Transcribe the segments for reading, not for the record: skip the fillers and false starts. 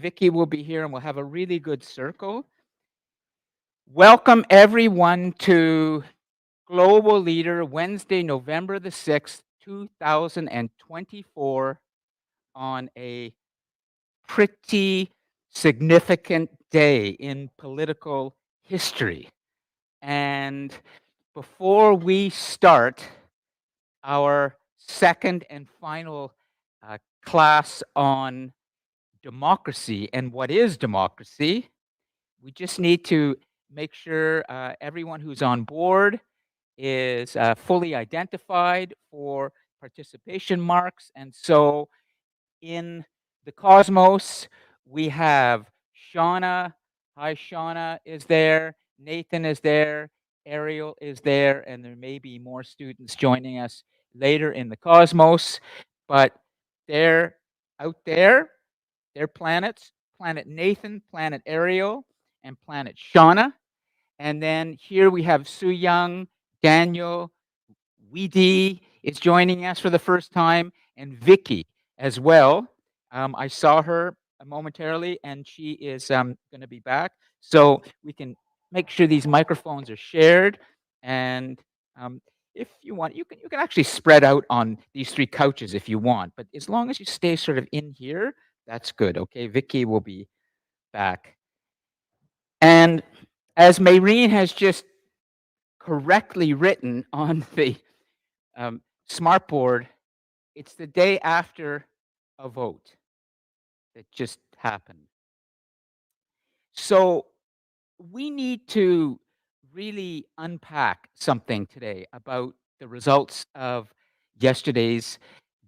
Vicky will be here and we'll have a really good circle. Welcome everyone to Global Leader Wednesday, November the 6th, 2024 on a pretty significant day in political history. And before we start our second and final class on democracy and what is democracy, we just need to make sure everyone who's on board is fully identified for participation marks. And so in the cosmos, we have Shauna. Hi, Shauna is there. Nathan is there. Ariel is there. And there may be more students joining us later in the cosmos. But they're out there. They're planets: Planet Nathan, Planet Ariel, and Planet Shauna. And then here we have Su Young, Daniel, Weedy is joining us for the first time, and Vicky as well. I saw her momentarily, and she is going to be back. So we can make sure these microphones are shared. And if you want, you can actually spread out on these three couches if you want. But as long as you stay sort of in here, that's good. Okay, Vicky will be back. And as Maureen has just correctly written on the smartboard, it's the day after a vote that just happened. So we need to really unpack something today about the results of yesterday's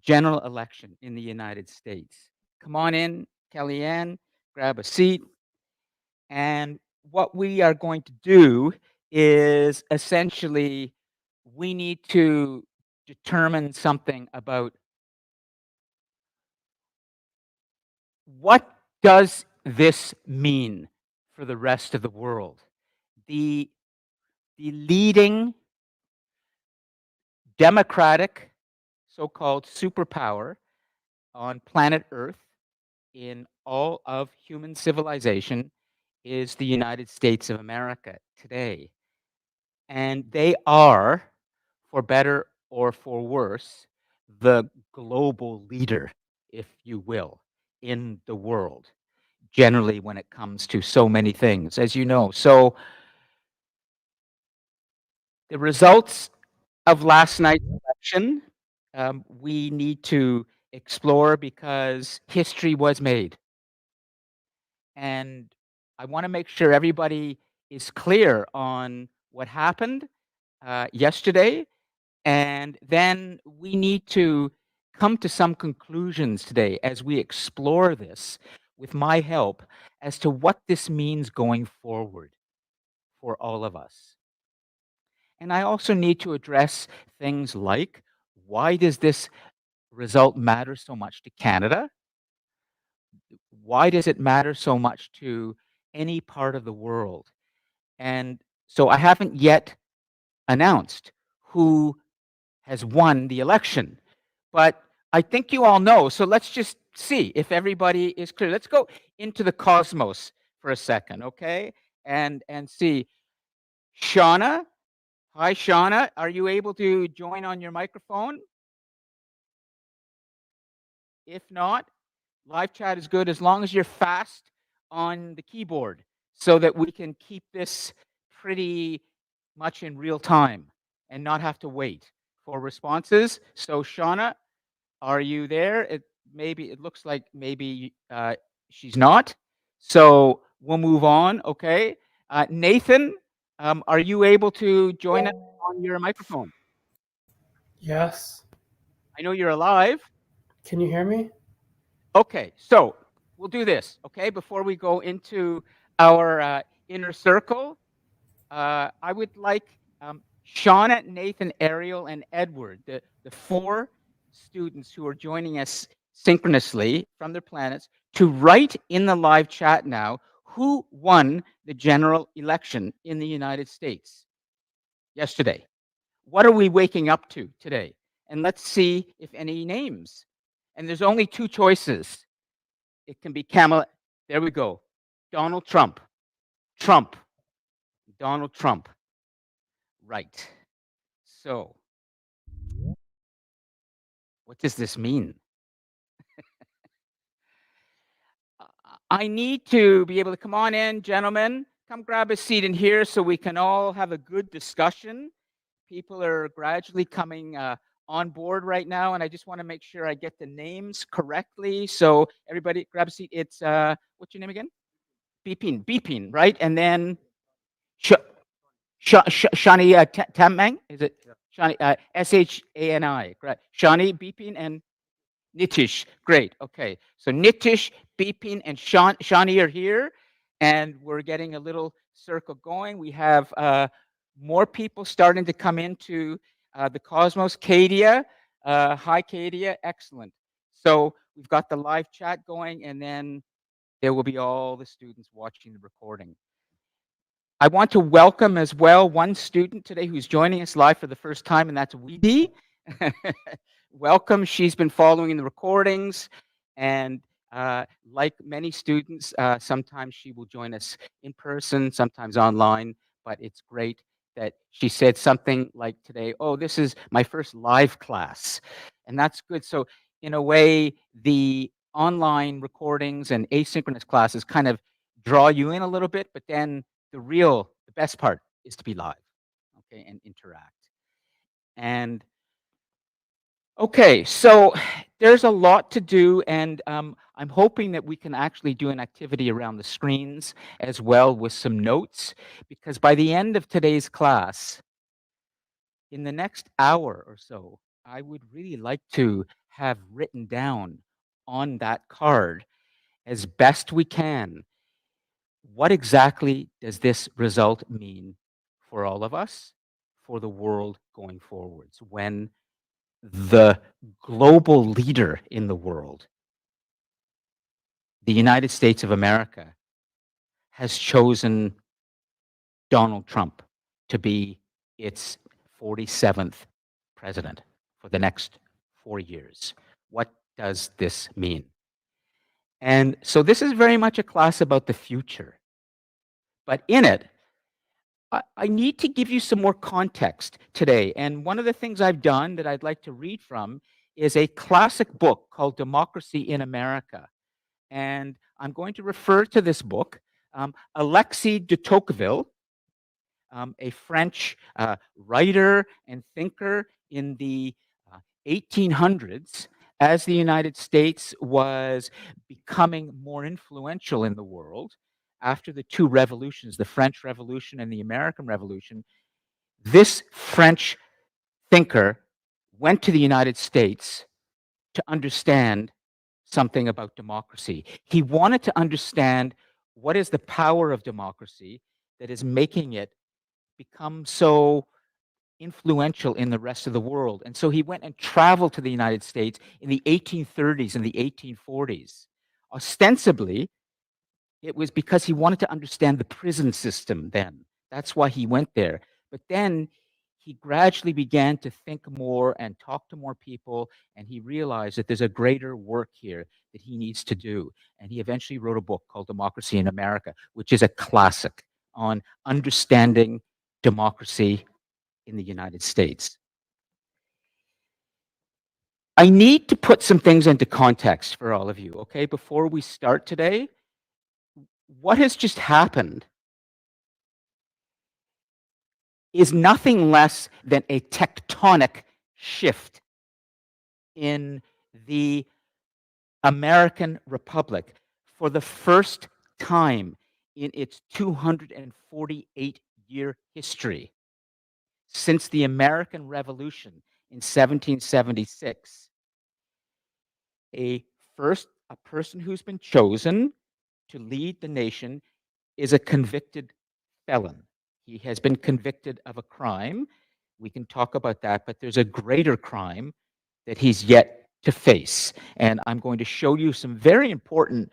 general election in the United States. Come on in, Kellyanne, grab a seat. And what we are going to do is essentially we need to determine something about what does this mean for the rest of the world. The leading democratic so-called superpower on planet Earth in all of human civilization is the United States of America today. And they are, for better or for worse, the global leader, if you will, in the world, generally when it comes to so many things, as you know. So the results of last night's election, we need to explore because history was made. And I want to make sure everybody is clear on what happened yesterday. And then we need to come to some conclusions today as we explore this with my help as to what this means going forward for all of us. And I also need to address things like, why does this result matter so much to Canada? Why does it matter so much to any part of the world? And so I haven't yet announced who has won the election, but I think you all know. So let's just see if everybody is clear. Let's go into the cosmos for a second, okay? And see. Shauna, hi Shauna, are you able to join on your microphone? If not, live chat is good as long as you're fast on the keyboard so that we can keep this pretty much in real time and not have to wait for responses. So Shauna, are you there? It looks like maybe she's not. So we'll move on, okay? Nathan, are you able to join us on your microphone? Yes. I know you're alive. Can you hear me? Okay, so we'll do this, okay? Before we go into our inner circle, I would like Shauna, Nathan, Ariel, and Edward, the four students who are joining us synchronously from their planets, to write in the live chat now who won the general election in the United States yesterday. What are we waking up to today? And let's see if any names. And there's only two choices. It can be Kamala. There we go. Donald Trump. Trump. Donald Trump. Right. So, what does this mean? I need to be able to come on in, gentlemen. Come grab a seat in here so we can all have a good discussion. People are gradually coming on board right now, and I just want to make sure I get the names correctly. So, everybody, grab a seat. It's what's your name again? Beeping, right? And then Sh- Shani Tamang, is it? Shani Shani, right? Shani Beeping and Nitish, great. Okay, so Nitish, Beeping, and Shani are here, and we're getting a little circle going. We have more people starting to come into the Cosmos. Kadia, hi Kadia, excellent. So we've got the live chat going, and then there will be all the students watching the recording. I want to welcome as well one student today who's joining us live for the first time, and that's Weedy. Welcome. She's been following the recordings, and like many students, sometimes she will join us in person, sometimes online, but it's great that she said something like today, oh, this is my first live class, and that's good. So in a way, the online recordings and asynchronous classes kind of draw you in a little bit, but then the best part is to be live, okay, and interact. And okay, so there's a lot to do, and I'm hoping that we can actually do an activity around the screens as well with some notes, because by the end of today's class, in the next hour or so, I would really like to have written down on that card as best we can, what exactly does this result mean for all of us, for the world going forwards, when the global leader in the world, the United States of America, has chosen Donald Trump to be its 47th president for the next 4 years? What does this mean? And so this is very much a class about the future. But in it, I need to give you some more context today. And one of the things I've done that I'd like to read from is a classic book called Democracy in America. And I'm going to refer to this book. Alexis de Tocqueville, a French writer and thinker in the 1800s, as the United States was becoming more influential in the world after the two revolutions, the French Revolution and the American Revolution. This French thinker went to the United States to understand something about democracy. He wanted to understand what is the power of democracy that is making it become so influential in the rest of the world. And so he went and traveled to the United States in the 1830s and the 1840s. Ostensibly, it was because he wanted to understand the prison system then. That's why he went there. But then he gradually began to think more and talk to more people, and he realized that there's a greater work here that he needs to do. And he eventually wrote a book called Democracy in America, which is a classic on understanding democracy in the United States. I need to put some things into context for all of you, okay? Before we start today, what has just happened is nothing less than a tectonic shift in the American Republic for the first time in its 248-year history since the American Revolution in 1776. A person who's been chosen to lead the nation is a convicted felon. He has been convicted of a crime. We can talk about that, but there's a greater crime that he's yet to face. And I'm going to show you some very important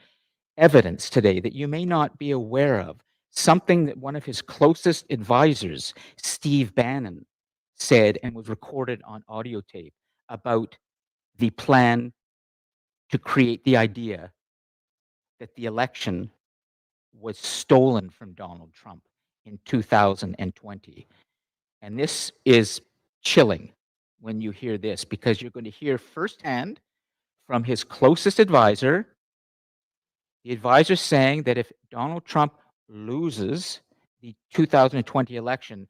evidence today that you may not be aware of. Something that one of his closest advisors, Steve Bannon, said and was recorded on audio tape about the plan to create the idea that the election was stolen from Donald Trump in 2020. And this is chilling when you hear this, because you're going to hear firsthand from his closest advisor, the advisor saying that if Donald Trump loses the 2020 election,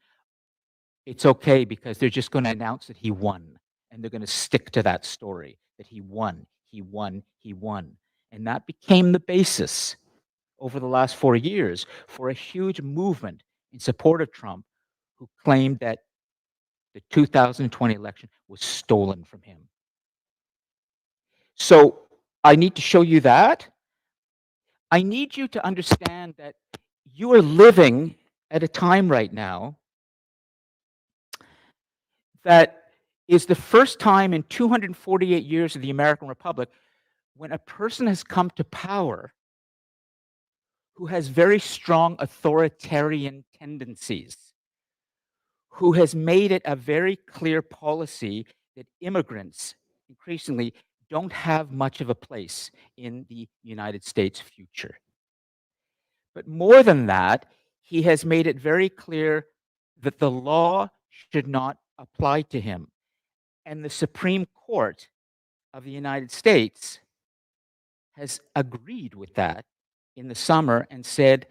it's okay because they're just going to announce that he won. And they're going to stick to that story that he won, he won, he won. And that became the basis over the last 4 years for a huge movement in support of Trump, who claimed that the 2020 election was stolen from him. So I need to show you that. I need you to understand that you are living at a time right now that is the first time in 248 years of the American Republic when a person has come to power who has very strong authoritarian tendencies, who has made it a very clear policy that immigrants increasingly don't have much of a place in the United States' future. But more than that, he has made it very clear that the law should not apply to him. And the Supreme Court of the United States has agreed with that in the summer and said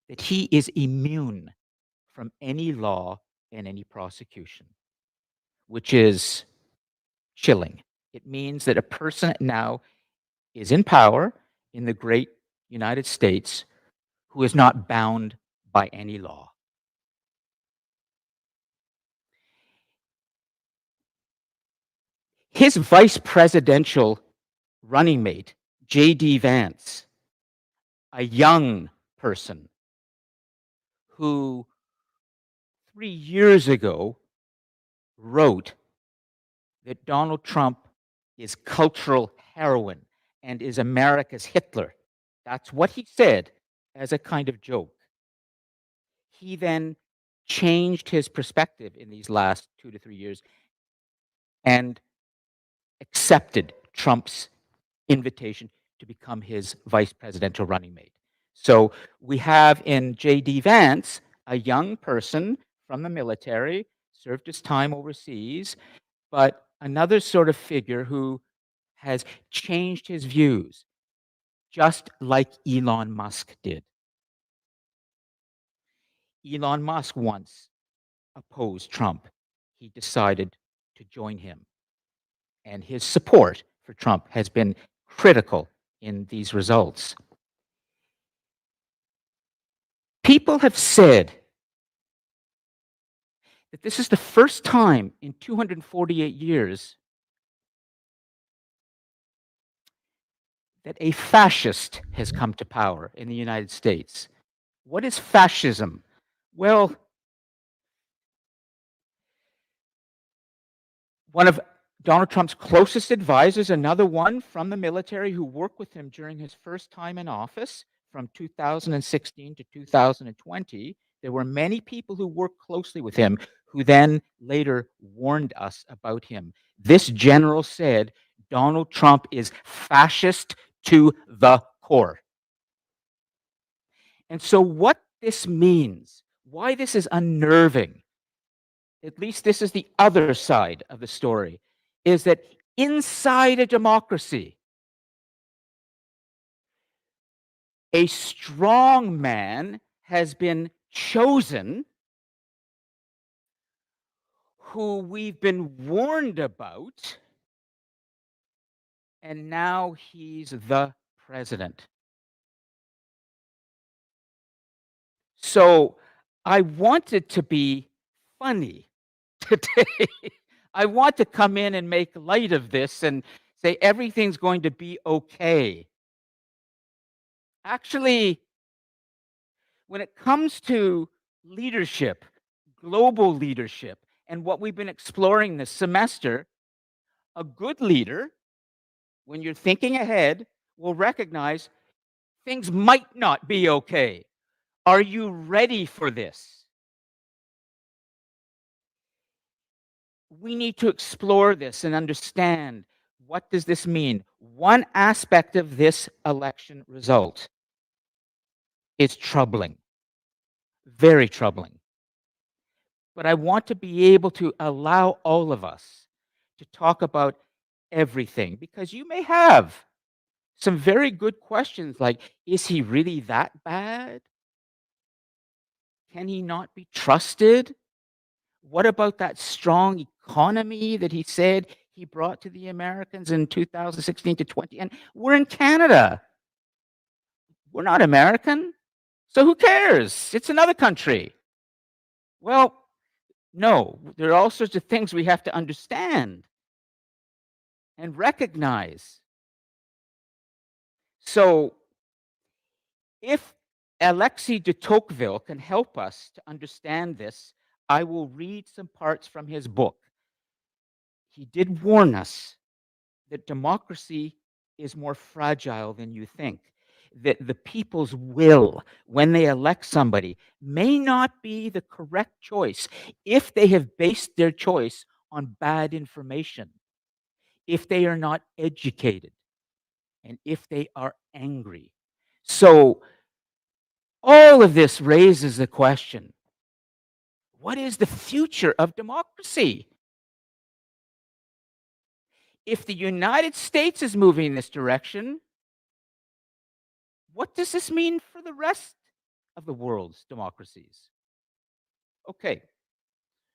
that he is immune from any law and any prosecution, which is chilling. It means that a person now is in power in the great United States who is not bound by any law. His vice presidential running mate, J.D. Vance, a young person who 3 years ago wrote that Donald Trump is cultural heroin and is America's Hitler. That's what he said as a kind of joke. He then changed his perspective in these last 2 to 3 years and accepted Trump's invitation to become his vice presidential running mate. So we have in J.D. Vance a young person from the military, served his time overseas, but another sort of figure who has changed his views, just like Elon Musk did. Elon Musk once opposed Trump. He decided to join him. And his support for Trump has been critical in these results. People have said that this is the first time in 248 years that a fascist has come to power in the United States. What is fascism? Well, one of Donald Trump's closest advisors, another one from the military who worked with him during his first time in office from 2016 to 2020. There were many people who worked closely with him who then later warned us about him. This general said Donald Trump is fascist to the core. And so, what this means, why this is unnerving, at least this is the other side of the story, is that inside a democracy, a strong man has been chosen who we've been warned about, and now he's the president. So I wanted to be funny today. I want to come in and make light of this and say everything's going to be okay. Actually, when it comes to leadership, global leadership, and what we've been exploring this semester, a good leader, when you're thinking ahead, will recognize things might not be okay. Are you ready for this? We need to explore this and understand, what does this mean? one aspect of this election result is troubling, very troubling. But I want to be able to allow all of us to talk about everything, because you may have some very good questions like, is he really that bad? Can he not be trusted? What about that strong economy that he said he brought to the Americans in 2016 to 20? And we're in Canada. We're not American. So who cares? It's another country. Well, no, there are all sorts of things we have to understand and recognize. So if Alexis de Tocqueville can help us to understand this, I will read some parts from his book. He did warn us that democracy is more fragile than you think, that the people's will, when they elect somebody, may not be the correct choice if they have based their choice on bad information, if they are not educated, and if they are angry. So, all of this raises the question, what is the future of democracy? If the United States is moving in this direction, what does this mean for the rest of the world's democracies? Okay,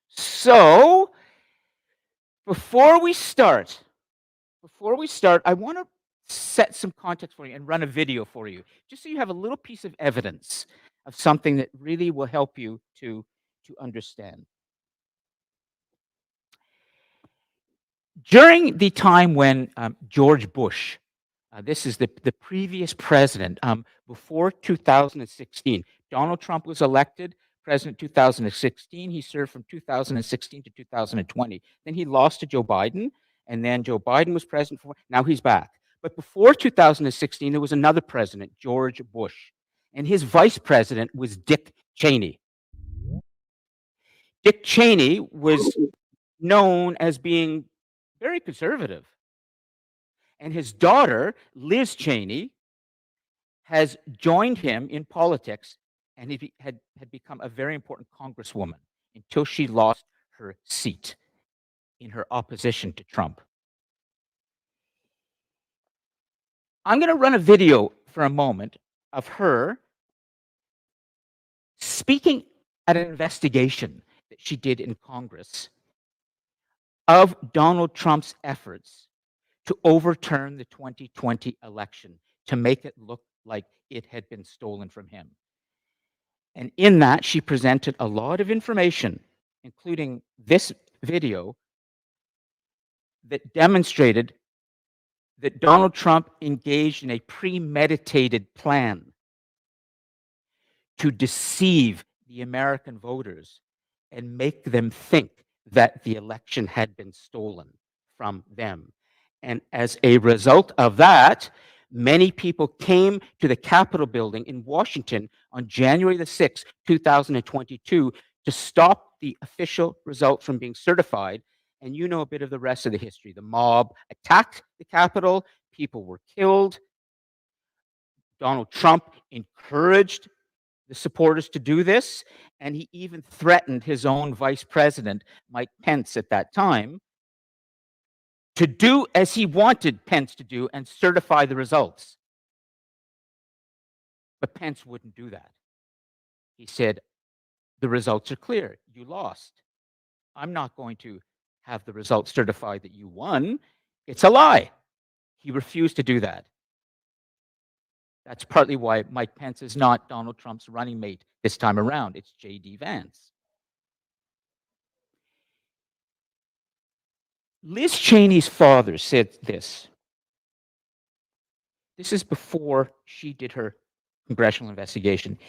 so before we start, I want to set some context for you and run a video for you, just so you have a little piece of evidence of something that really will help you to understand. During the time when George Bush, this is the previous president, before 2016, Donald Trump was elected president 2016. He served from 2016 to 2020. Then he lost to Joe Biden, and then Joe Biden was president for, now he's back. But before 2016, there was another president, George Bush, and his vice president was Dick Cheney. Dick Cheney was known as being very conservative. And his daughter, Liz Cheney, has joined him in politics, and he had become a very important congresswoman until she lost her seat in her opposition to Trump. I'm going to run a video for a moment of her speaking at an investigation that she did in Congress of Donald Trump's efforts to overturn the 2020 election, to make it look like it had been stolen from him. And in that, she presented a lot of information, including this video, that demonstrated that Donald Trump engaged in a premeditated plan to deceive the American voters and make them think that the election had been stolen from them. And as a result of that, many people came to the Capitol building in Washington on January the 6th, 2022, to stop the official result from being certified. And you know a bit of the rest of the history. The mob attacked the Capitol, people were killed. Donald Trump encouraged the supporters to do this, and he even threatened his own vice president, Mike Pence, at that time, to do as he wanted Pence to do and certify the results. But Pence wouldn't do that. He said, the results are clear. You lost. I'm not going to have the results certified that you won. It's a lie. He refused to do that. That's partly why Mike Pence is not Donald Trump's running mate this time around. It's J.D. Vance. Liz Cheney's father said this. This is before she did her congressional investigation.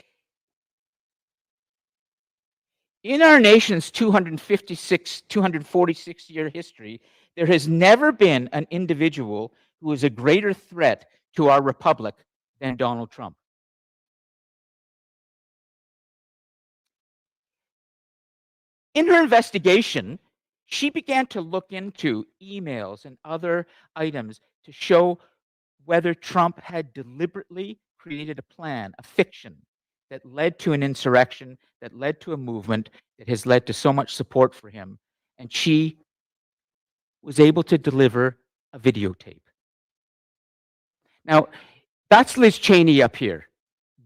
In our nation's 246-year history, there has never been an individual who is a greater threat to our republic than Donald Trump. In her investigation, she began to look into emails and other items to show whether Trump had deliberately created a plan, a fiction, that led to an insurrection, that led to a movement, that has led to so much support for him. And she was able to deliver a videotape. Now, that's Liz Cheney up here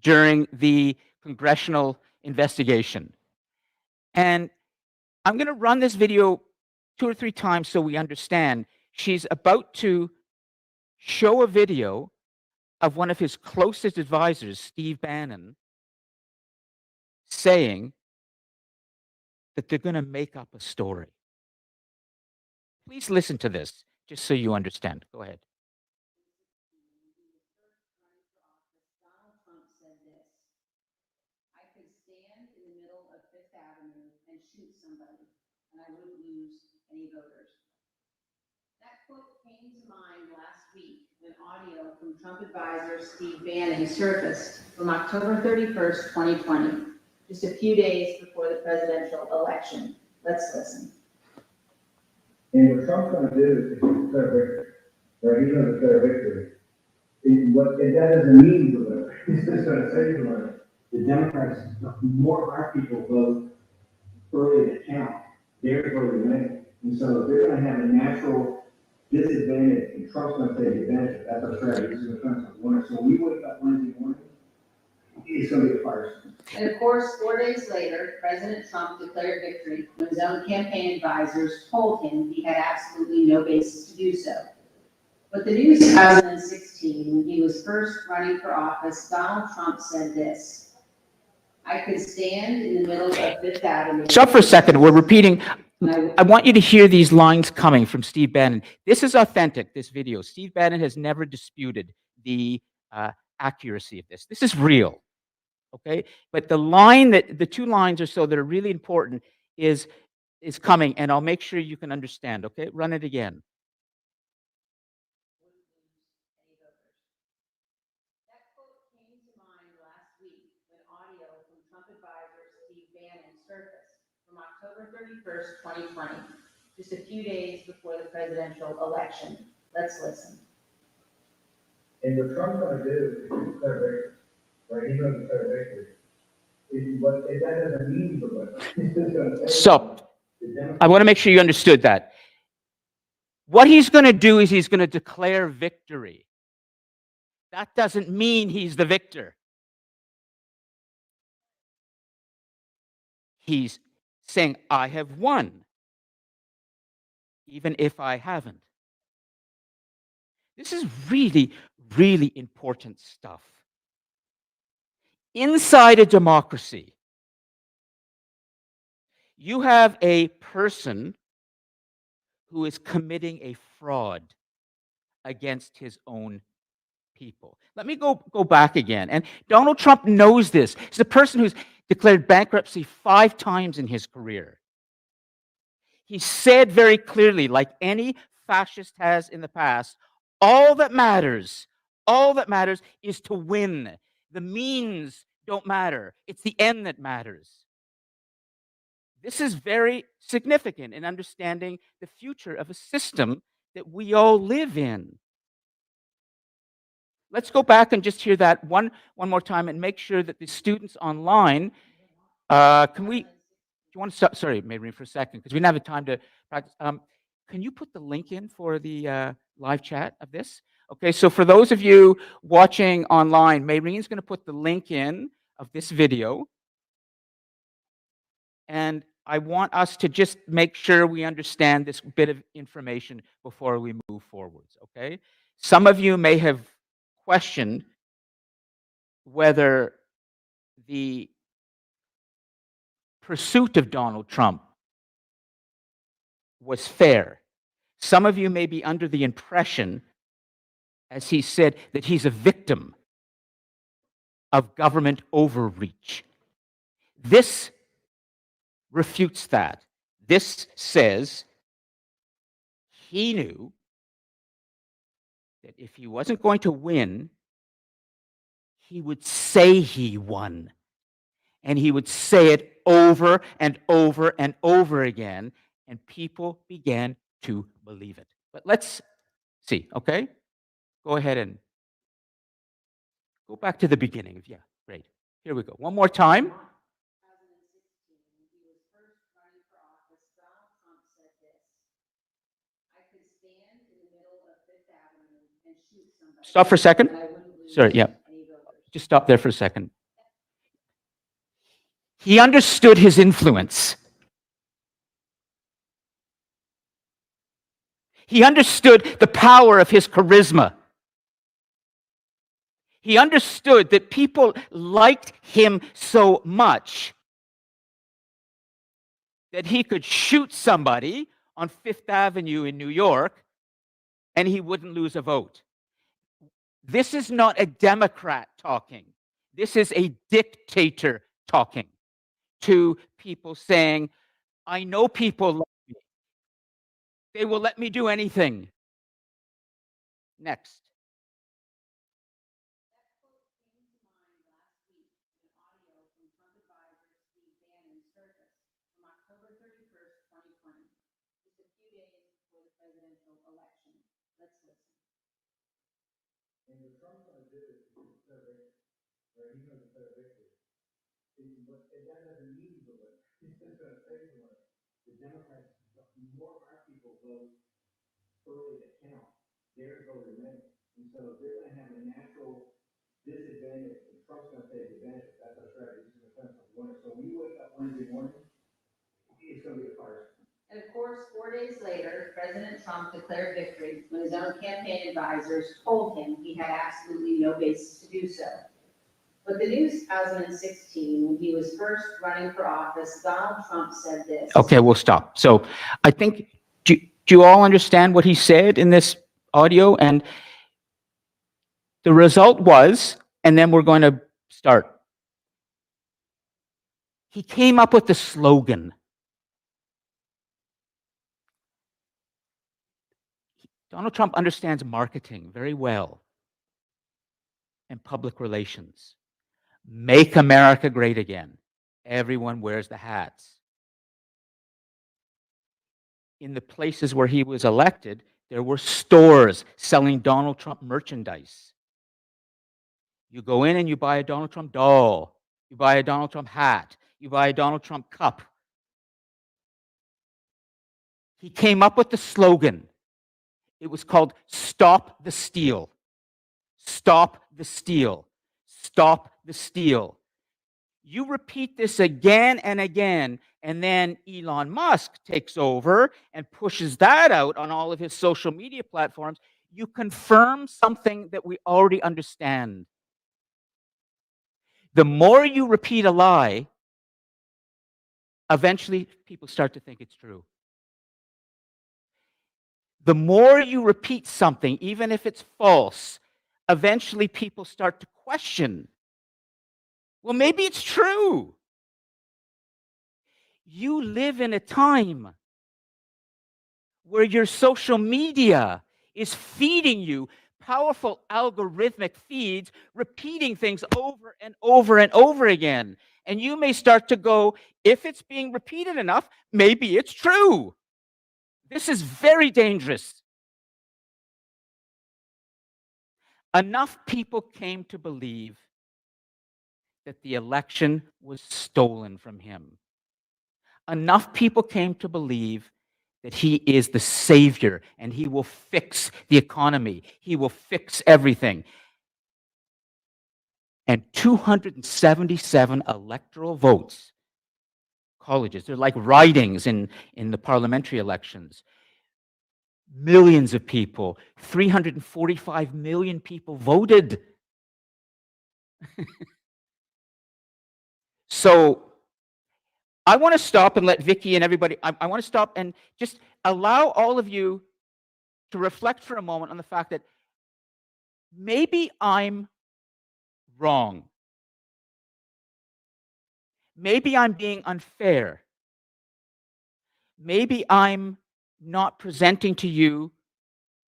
during the congressional investigation. And I'm going to run this video 2 or 3 times so we understand. She's about to show a video of one of his closest advisors, Steve Bannon, saying that they're going to make up a story. Please listen to this, just so you understand. Go ahead. Donald Trump said this: I could stand in the middle of Fifth Avenue and shoot somebody, and I wouldn't lose any voters. That quote came to mind last week when audio from Trump advisor Steve Bannon surfaced from October 31st, 2020, just a few days before the presidential election. Let's listen. And what Trump's going to do is declare victory, right? He's going to declare victory. That doesn't mean the winner. He's just going to say the winner. The Democrats, the more our people vote early to count, they're going to win. And so they're going to have a natural disadvantage, and Trump's going to take advantage of that. That's our strategy. This is a defensive winner. So when we wake up Wednesday morning, it's going to be a firestorm. And of course, 4 days later, President Trump declared victory when his own campaign advisors told him he had absolutely no basis to do so. But the news 2016, when he was first running for office, Donald Trump said this: I could stand in the middle of Fifth Avenue. Stop for a second. We're repeating. I want you to hear these lines coming from Steve Bannon. This is authentic, this video. Steve Bannon has never disputed the accuracy of this. This is real. Okay? But the 2 lines or so that are really important is coming, and I'll make sure you can understand. Okay? Run it again. That quote came to mind last week when audio from Trump advisor Steve Bannon surfaced from October 31st, 2020, just a few days before the presidential election. Let's listen. And what Trump's going to do is declare victory, right? He's going to declare victory. That doesn't mean the winner. He's just going to say So, I want to make sure you understood that. What he's going to do is he's going to declare victory. That doesn't mean he's the victor. He's saying, I have won, even if I haven't. This is really, really important stuff. Inside a democracy, you have a person who is committing a fraud against his own people. Let me go back again. And Donald Trump knows this. He's a person who's declared bankruptcy 5 times in his career. He said very clearly, like any fascist has in the past, all that matters is to win. The means don't matter. It's the end that matters. This is very significant in understanding the future of a system that we all live in. Let's go back and just hear that one more time and make sure that the students online, do you want to stop? Sorry, Mayreen, for a second, because we didn't have time to practice. Can you put the link in for the live chat of this? Okay, so for those of you watching online, Mayreen's going to put the link in of this video. And I want us to just make sure we understand this bit of information before we move forwards, okay? Some of you may have questioned whether the pursuit of Donald Trump was fair. Some of you may be under the impression, as he said, that he's a victim of government overreach. This refutes that. This says he knew that if he wasn't going to win, he would say he won. And he would say it over and over and over again, and people began to believe it. But let's see, okay? Go ahead and go back to the beginning. Yeah, great. Here we go. One more time. 2016, when he was first running for office, Donald Trump said this: I could stand in the middle of Fifth Avenue and shoot somebody. Stop for a second. And I wouldn't lose Sorry, yeah. any voters. Just stop there for a second. He understood his influence. He understood the power of his charisma. He understood that people liked him so much that he could shoot somebody on Fifth Avenue in New York and he wouldn't lose a vote. This is not a Democrat talking. This is a dictator talking to people saying, I know people love me. They will let me do anything. Next. That quote came to mind last week in an audio from Trump advisor Steve Bannon's service from October 31st, 2020, just a few days before the presidential election. Let's listen. And what Trump's gonna do is declare victory, right? He's gonna declare victory. And that doesn't mean he's a winner. He's just gonna say he's a winner. The Democrats, more of our people vote early to count. Theirs vote in May. And so they're gonna have a natural disadvantage, and Trump's gonna take advantage. That's our strategy. He's gonna turn from winner. So when you wake up Wednesday morning, it's gonna be a fire. And of course, 4 days later, President Trump declared victory when his own campaign advisors told him he had absolutely no basis to do so. But the new 2016, when he was first running for office, Donald Trump said this. Okay, we'll stop. So I think, do you all understand what he said in this audio? And the result was, and then we're going to start. He came up with the slogan. Donald Trump understands marketing very well and public relations. Make America great again. Everyone wears the hats. In the places where he was elected, there were stores selling Donald Trump merchandise. You go in and you buy a Donald Trump doll. You buy a Donald Trump hat. You buy a Donald Trump cup. He came up with the slogan. It was called Stop the Steal. Stop the steal. Stop the steal. You repeat this again and again, and then Elon Musk takes over and pushes that out on all of his social media platforms. You confirm something that we already understand. The more you repeat a lie, eventually people start to think it's true. The more you repeat something, even if it's false, eventually people start to question, well, maybe it's true. You live in a time where your social media is feeding you powerful algorithmic feeds, repeating things over and over and over again. And you may start to go, if it's being repeated enough, maybe it's true. This is very dangerous. Enough people came to believe that the election was stolen from him. Enough people came to believe that he is the savior and he will fix the economy. He will fix everything. And 277 electoral votes, colleges, they're like ridings in the parliamentary elections. Millions of people, 345 million people voted. So I want to stop and let Vicky and everybody, I want to stop and just allow all of you to reflect for a moment on the fact that maybe I'm wrong. Maybe I'm being unfair. Maybe I'm not presenting to you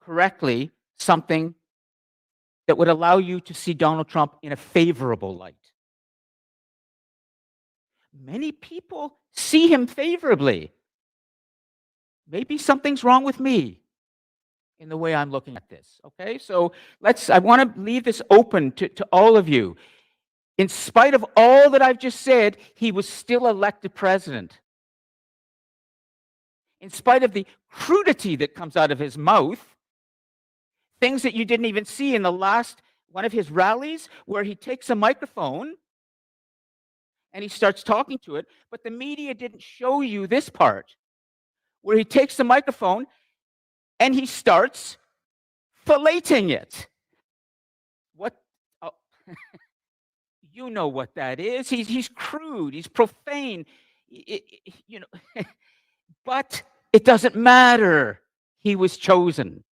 correctly something that would allow you to see Donald Trump in a favorable light. Many people see him favorably. Maybe something's wrong with me. in the way I'm looking at this. Okay, so I want to leave this open to all of you. In spite of all that I've just said, he was still elected president. In spite of the crudity that comes out of his mouth, things that you didn't even see in the last one of his rallies, where he takes a microphone and he starts talking to it, but the media didn't show you this part, where he takes the microphone and he starts filleting it. What? Oh, you know what that is. He's crude. He's profane. You know, but it doesn't matter. He was chosen.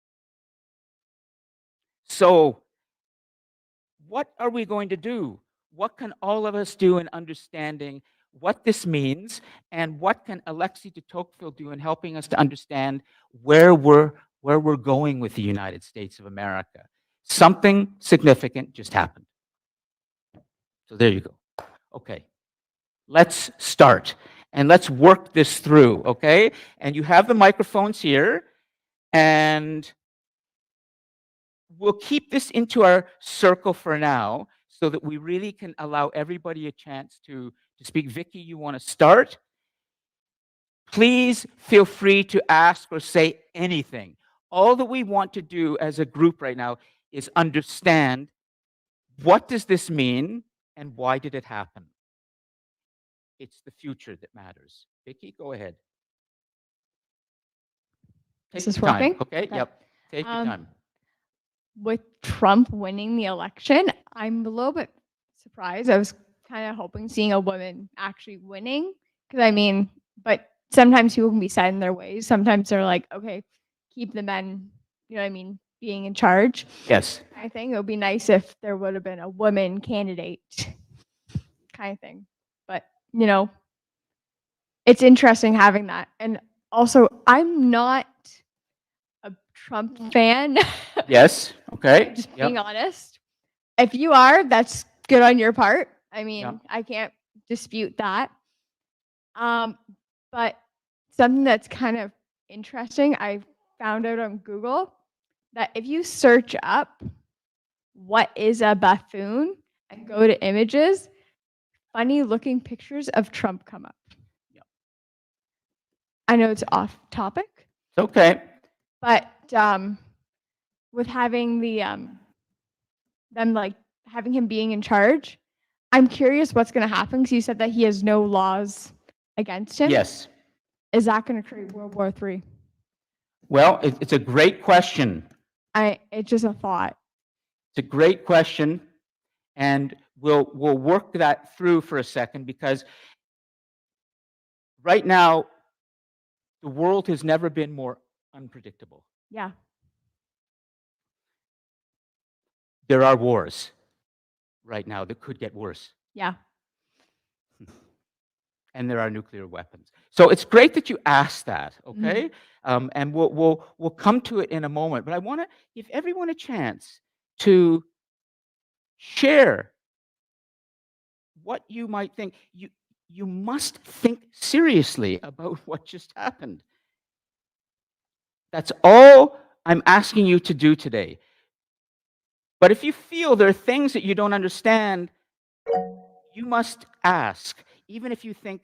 So, what are we going to do? What can all of us do in understanding what this means, and what can Alexei de Tocqueville do in helping us to understand where we're going with the United States of America? Something significant just happened. So there you go. Okay, let's start and let's work this through, okay? And you have the microphones here, and we'll keep this into our circle for now so that we really can allow everybody a chance to speak. Vicky, you want to start? Please feel free to ask or say anything. All that we want to do as a group right now is understand, what does this mean and why did it happen? It's the future that matters. Vicky, go ahead. Take Is this your time, working? okay? Okay. Yep. Take your time. With Trump winning the election, I'm a little bit surprised. I was kind of hoping seeing a woman actually winning, because I mean, but sometimes people can be set in their ways. Sometimes they're like, okay, keep the men, you know what I mean, being in charge. Yes. I think it would be nice if there would have been a woman candidate kind of thing. But, you know, it's interesting having that. And also, I'm not a Trump fan. Yes. Okay. Just Yep. being honest. If you are, that's good on your part. I mean, Yeah. I can't dispute that. But something that's kind of interesting, I found out on Google that if you search up what is a buffoon and go to images, funny looking pictures of Trump come up. Yeah. I know it's off topic, It's okay. but with having the them like having him being in charge, I'm curious what's going to happen, because you said that he has no laws against him. Yes. Is that going to create World War III? Well, it's a great question. It's just a thought. It's a great question, and we'll work that through for a second, because right now the world has never been more unpredictable. Yeah. There are wars right now that could get worse, Yeah. and there are nuclear weapons. So it's great that you asked that, okay? And we'll come to it in a moment, but I want to give everyone a chance to share what you might think. You must think seriously about what just happened. That's all I'm asking you to do today. But if you feel there are things that you don't understand, you must ask, even if you think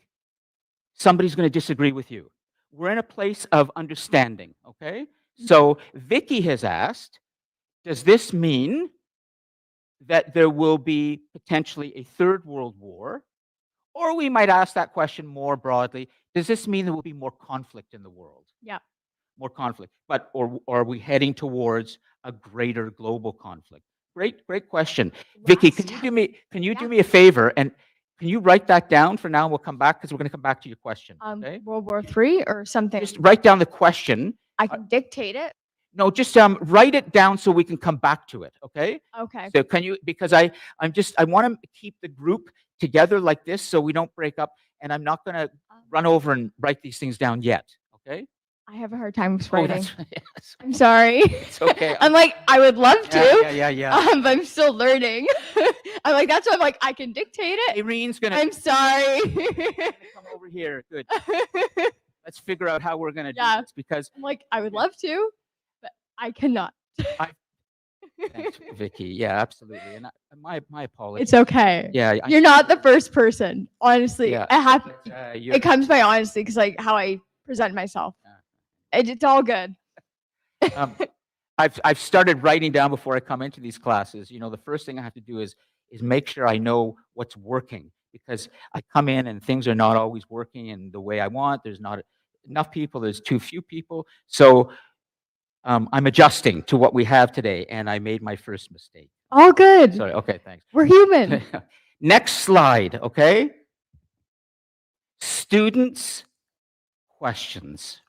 somebody's going to disagree with you. We're in a place of understanding, okay? So Vicky has asked, does this mean that there will be potentially a third world war? Or we might ask that question more broadly, does this mean there will be more conflict in the world? Yeah. More conflict, but or are we heading towards a greater global conflict? Great question. Vicky, can you do me a favor, and can you write that down for now? We'll come back, because we're going to come back to your question. Okay? World War III or something? Just write down the question. I can dictate it. No, just write it down so we can come back to it. Okay? Okay. So can you, because I want to keep the group together like this so we don't break up, and I'm not going to run over and write these things down yet. Okay? I have a hard time with Oh, writing. yes. I'm sorry. It's okay. I'm like, I would love to. Yeah. But I'm still learning. I'm like, that's why I'm like, I can dictate it. Irene's going to I'm sorry. come over here. Good. Let's figure out how we're going to do Yeah. this, because I'm like, I would love to, but I cannot. Thanks, Vicky. Yeah, absolutely. And my apologies. It's okay. Yeah, You're not the first person. Honestly, Yeah, it you're, comes by honesty because like how I present myself. It's all good. um, I've started writing down before I come into these classes. You know, the first thing I have to do is make sure I know what's working, because I come in and things are not always working in the way I want. There's not enough people. There's too few people. So I'm adjusting to what we have today, and I made my first mistake. All good. Sorry. Okay, thanks. We're human. Next slide. Okay. Students' questions.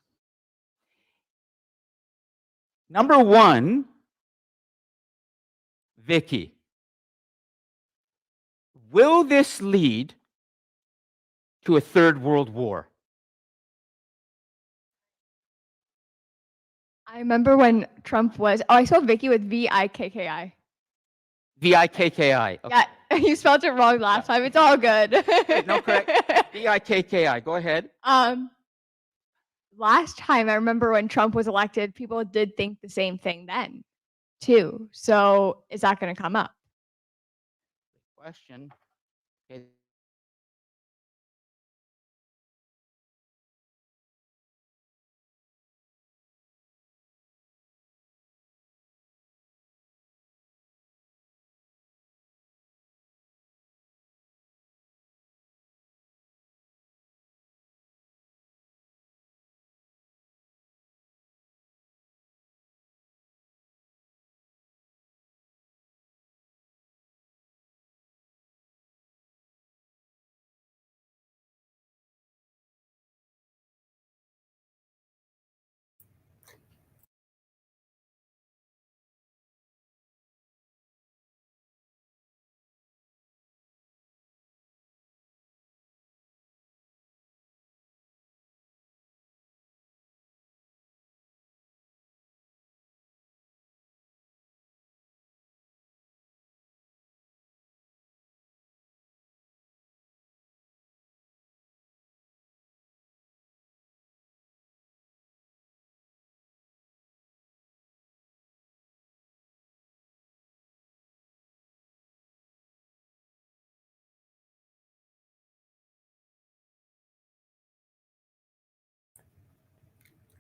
Number one, Vicky. Will this lead to a third world war? I remember when Trump was. Oh, I saw Vicky with VIKKI. VIKKI. Okay. Yeah, you spelled it wrong last time. It's all good. No, correct. VIKKI. Go ahead. Last time I remember when Trump was elected, people did think the same thing then, too. So is that going to come up? Question. Okay.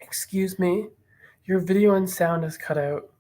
Excuse me. Your video and sound is cut out.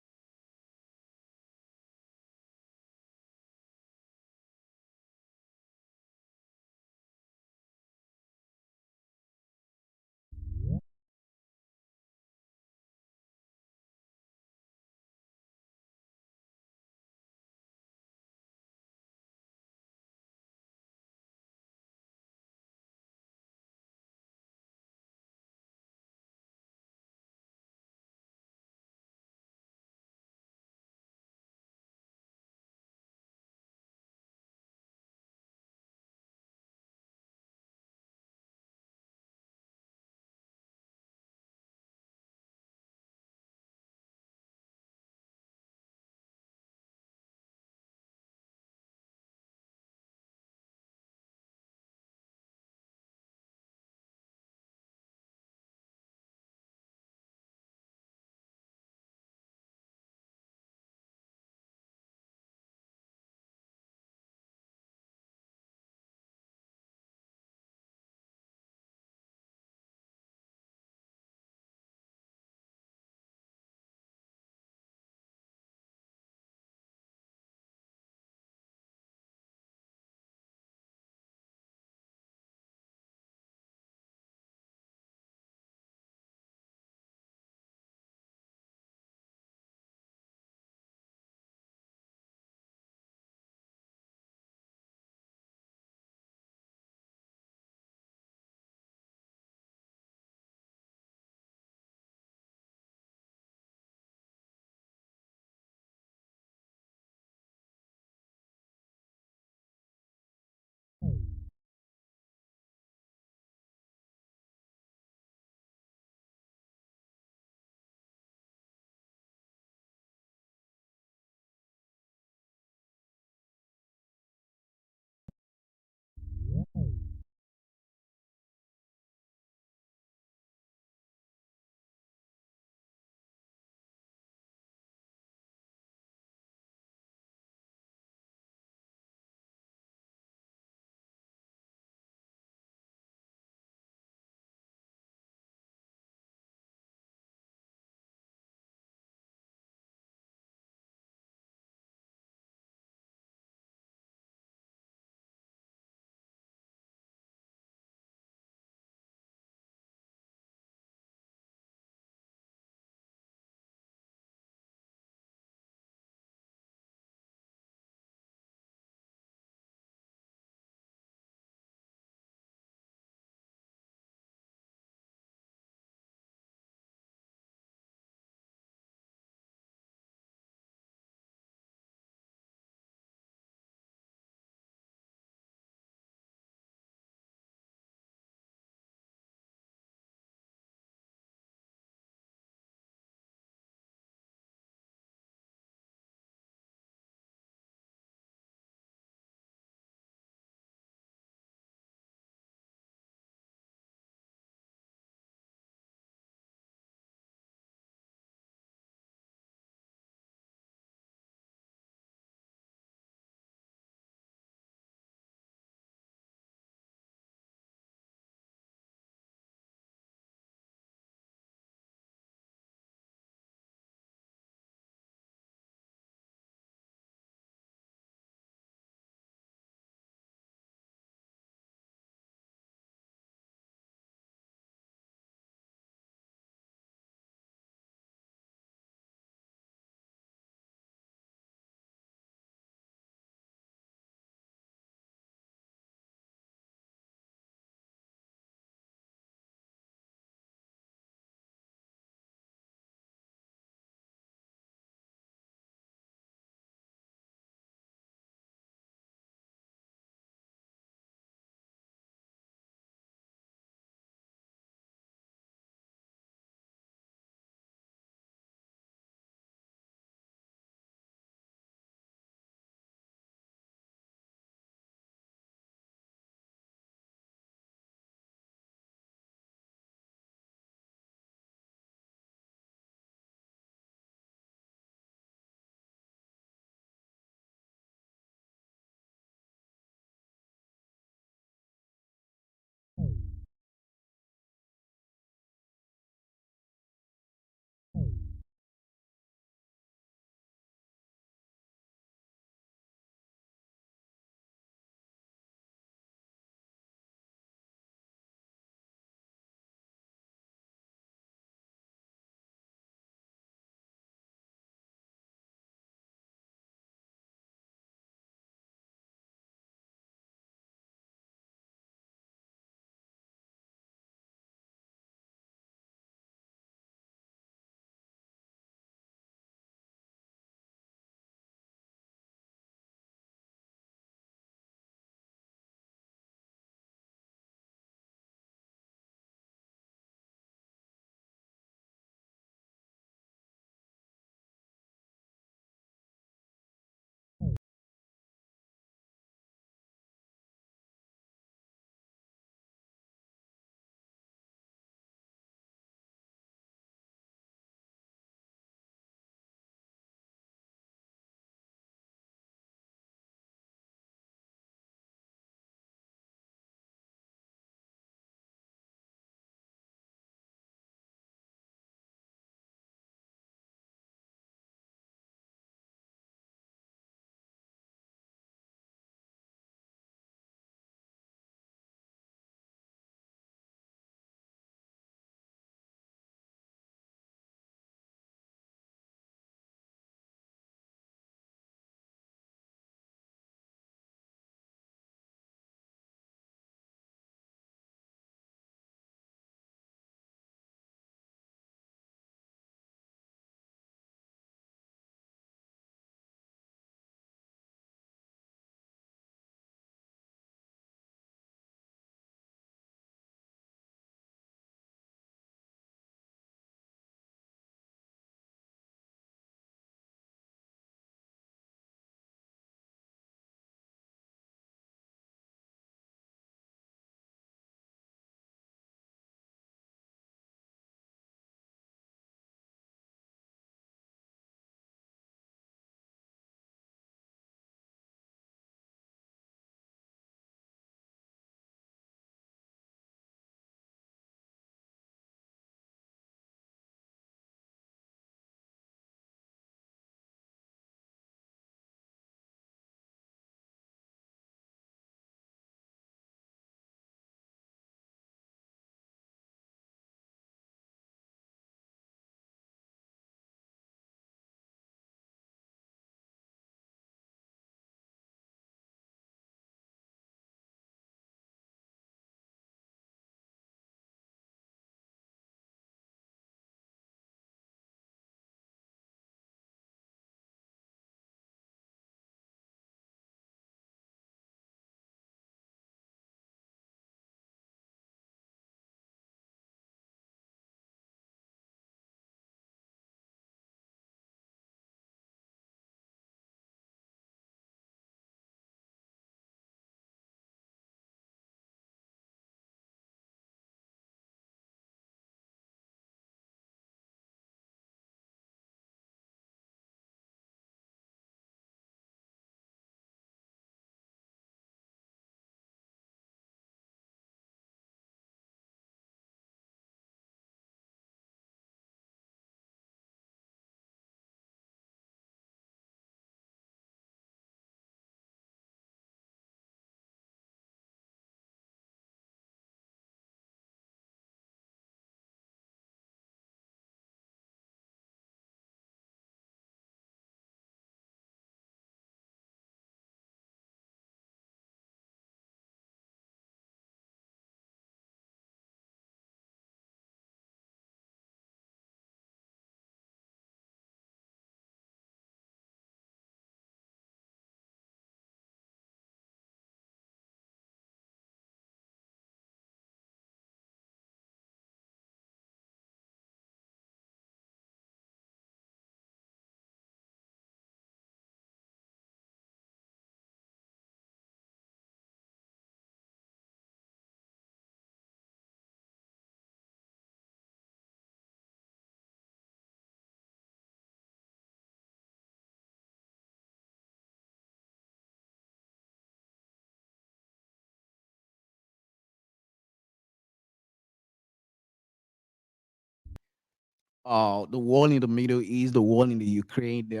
the war in the Middle East, the war in the Ukraine, the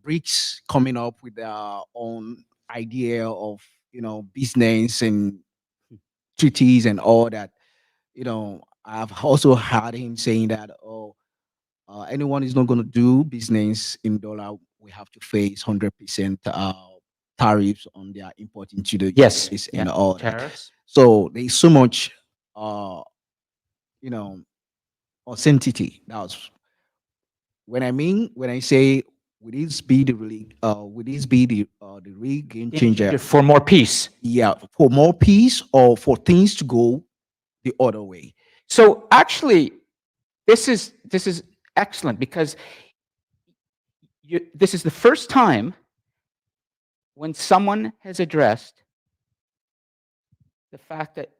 BRICS coming up with their own idea of business and treaties and all that. I've also heard him saying that, oh, anyone is not going to do business in dollar, we have to face 100% tariffs on their import into the Yes. US Yeah. and all that. Tariffs. So there's so much, uh, you know, authenticity. That's when I say, would this be the real game Game changer? changer for more peace. Yeah, for more peace or for things to go the other way. So actually, this is excellent because this is the first time when someone has addressed the fact that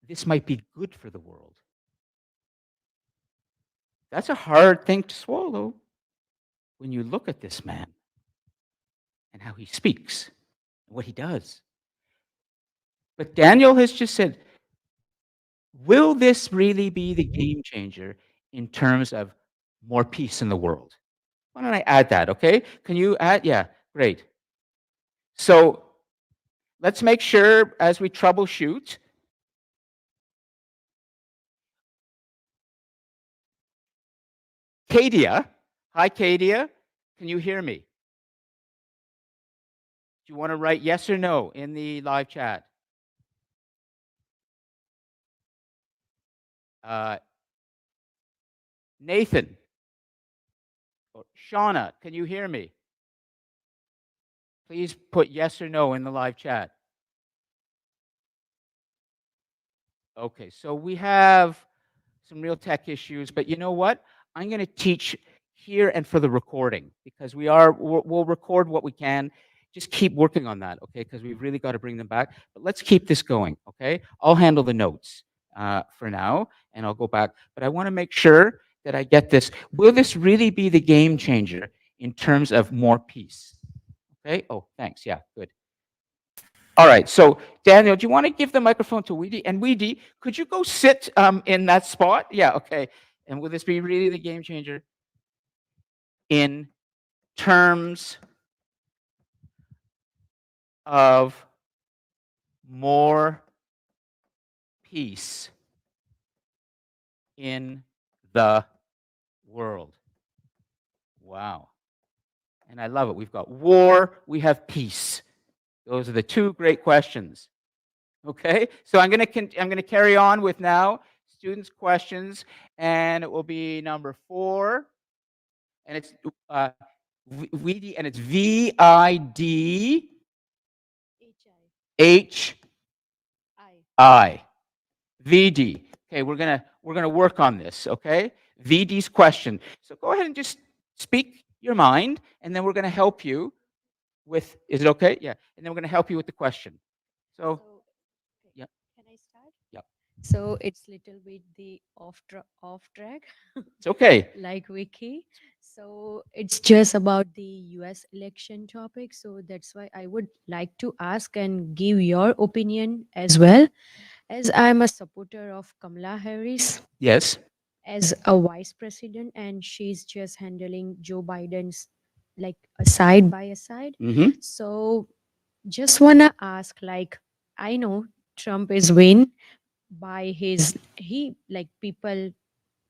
this might be good for the world. That's a hard thing to swallow when you look at this man and how he speaks and what he does. But Daniel has just said, will this really be the game changer in terms of more peace in the world? Why don't I add that, okay? Can you add? Yeah, great. So let's make sure as we troubleshoot. Kadia, hi Kadia, can you hear me? Do you want to write yes or no in the live chat? Uh, Nathan, or Shauna, can you hear me? Please put yes or no in the live chat. Okay, so we have some real tech issues, but you know what? I'm going to teach here and for the recording because we'll record what we can. Just keep working on that, okay? Because we've really got to bring them back. But let's keep this going, okay? I'll handle the notes for now, and I'll go back. But I want to make sure that I get this. Will this really be the game changer in terms of more peace? Okay. Oh, thanks. Yeah, good. All right. So, Daniel, do you want to give the microphone to Weedy? And Weedy, could you go sit in that spot? Yeah. Okay. And will this be really the game changer in terms of more peace in the world? Wow. And I love it. We've got war, we have peace. Those are the two great questions. Okay, so I'm gonna carry on with now students' questions, and it will be number 4, and it's VD, and it's VID HI VD. Okay, we're gonna work on this. Okay, VD's question. So go ahead and just speak your mind, and then we're gonna help you with. Is it okay? Yeah, and then we're gonna help you with the question. So Okay, yeah, can I start? yeah, So it's little bit the off track, it's okay. like Wiki. So it's just about the US election topic. So that's why I would like to ask and give your opinion as well, as I'm a supporter of Kamala Harris Yes. as a vice president, and she's just handling Joe Biden's like a side by a side. Mm-hmm. So just wanna ask, like, I know Trump is win by his, he like people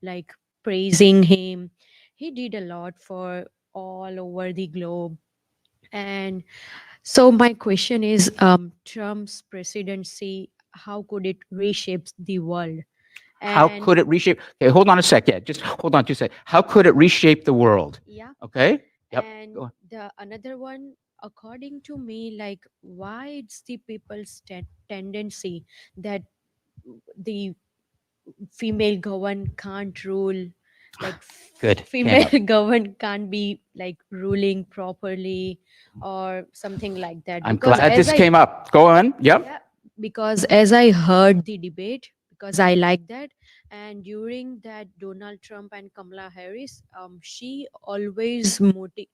like praising him, he did a lot for all over the globe. And so my question is, Trump's presidency, how could it reshape the world? How And could it reshape? Okay, hold on a sec. Yeah, just hold on 2 seconds. How could it reshape the world? yeah, Okay. Yep. and Go on. the another one, according to me, like, why it's the people's tendency that the female govern can't rule, like Good. Came female up. govern can't be like ruling properly or something like that. I'm Because glad as this I, came up. Go on. Yep. yeah, because as I heard the debate, because I like that, and during that Donald Trump and Kamala Harris, she always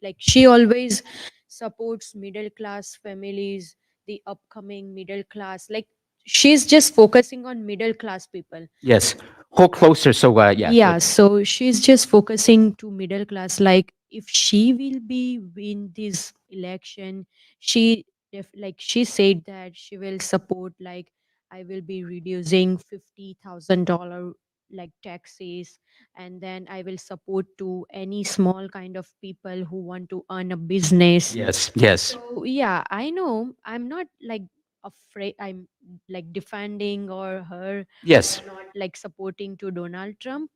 like she always supports middle class families, the upcoming middle class. Like she's just focusing on middle class people. Yes. Hold closer. So, yeah. Yeah, so she's just focusing to middle class. Like if she will be win this election, she like she said that she will support, like I will be reducing $50,000 like taxes, and then I will support to any small kind of people who want to earn a business. Yes. Yes. So yeah, I know I'm not like afraid, I'm like defending or her, Yes. or not like supporting to Donald Trump.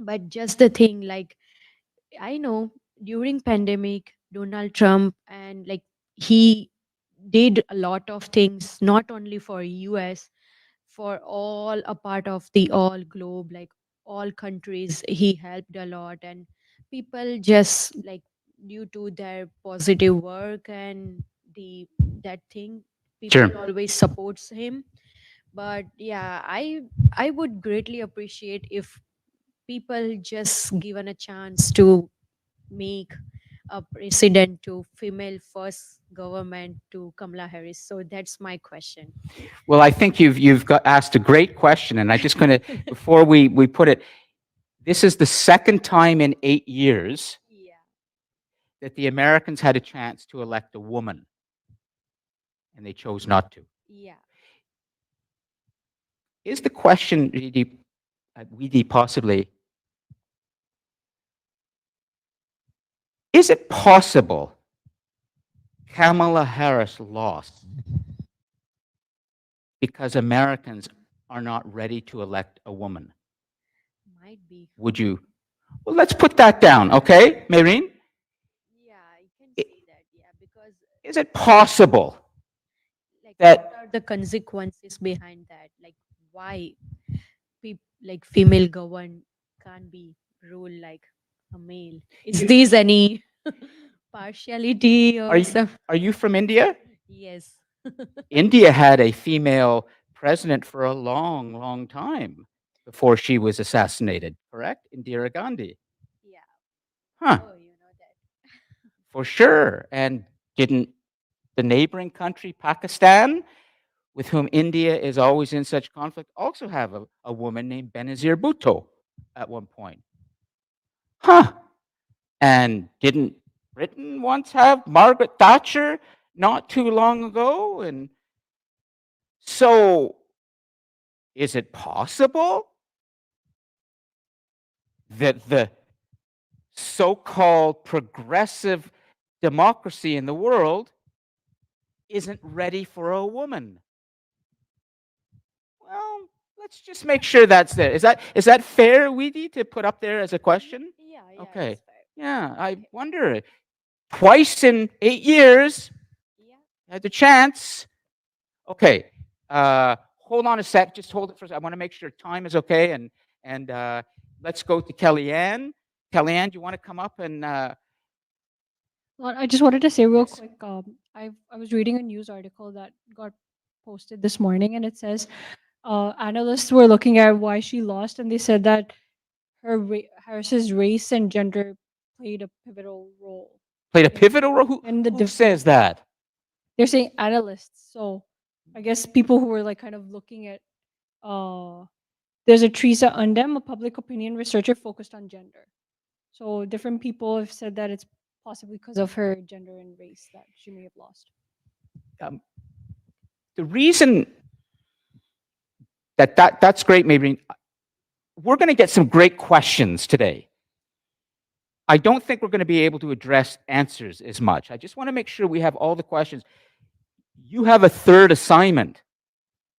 But just the thing, like I know during pandemic Donald Trump, and like he did a lot of things not only for US, for all a part of the all globe, like all countries he helped a lot. And people just like due to their positive work and the that thing, people Sure. always supports him. But yeah, I would greatly appreciate if people just given a chance to make a president to female first government to Kamala Harris. So that's my question. Well, I think you've got asked a great question, and I just going to before we put it, this is the second time in 8 years Yeah. that the Americans had a chance to elect a woman, and they chose not to. Yeah. Is the question, Weedy, possibly, is it possible Kamala Harris lost because Americans are not ready to elect a woman? Might be. Would you? Well, let's put that down, okay, Maureen? Yeah, I can I- say that. Yeah, because Is it possible like that what are the consequences behind that? Like why like female govern can't be ruled like a male? Is You- this any partiality are or you, some? are you from India? Yes. India had a female president for a long, long time before she was assassinated, correct? Indira Gandhi. Yeah. Huh, Oh, you know that. for sure. And didn't the neighboring country, Pakistan, with whom India is always in such conflict, also have a woman named Benazir Bhutto at one point? Huh. And didn't Britain once have Margaret Thatcher not too long ago? And so, is it possible that the so called progressive democracy in the world isn't ready for a woman? Well, let's just make sure that's there. Is that fair, Weedy, to put up there as a question? Yeah, yeah, Okay. it's fair. Yeah, I Okay. wonder. Twice in 8 years, Yeah. had the chance. Okay. Hold on a sec. Just hold it for a sec. I want to make sure time is okay. And let's go to Kellyanne. Kellyanne, do you want to come up and Well, I just wanted to say real Yes. quick. I was reading a news article that got posted this morning, and it says analysts were looking at why she lost, and they said that Harris's race and gender played a pivotal role. played a in- pivotal role? Who, in the who says that? They're saying analysts, so I guess people who were like kind of looking at. Uh, there's a Teresa Undem, a public opinion researcher focused on gender. So different people have said that it's possibly because of her gender and race that she may have lost. The reason that's great, maybe we're going to get some great questions today. I don't think we're going to be able to address answers as much. I just want to make sure we have all the questions. You have a third assignment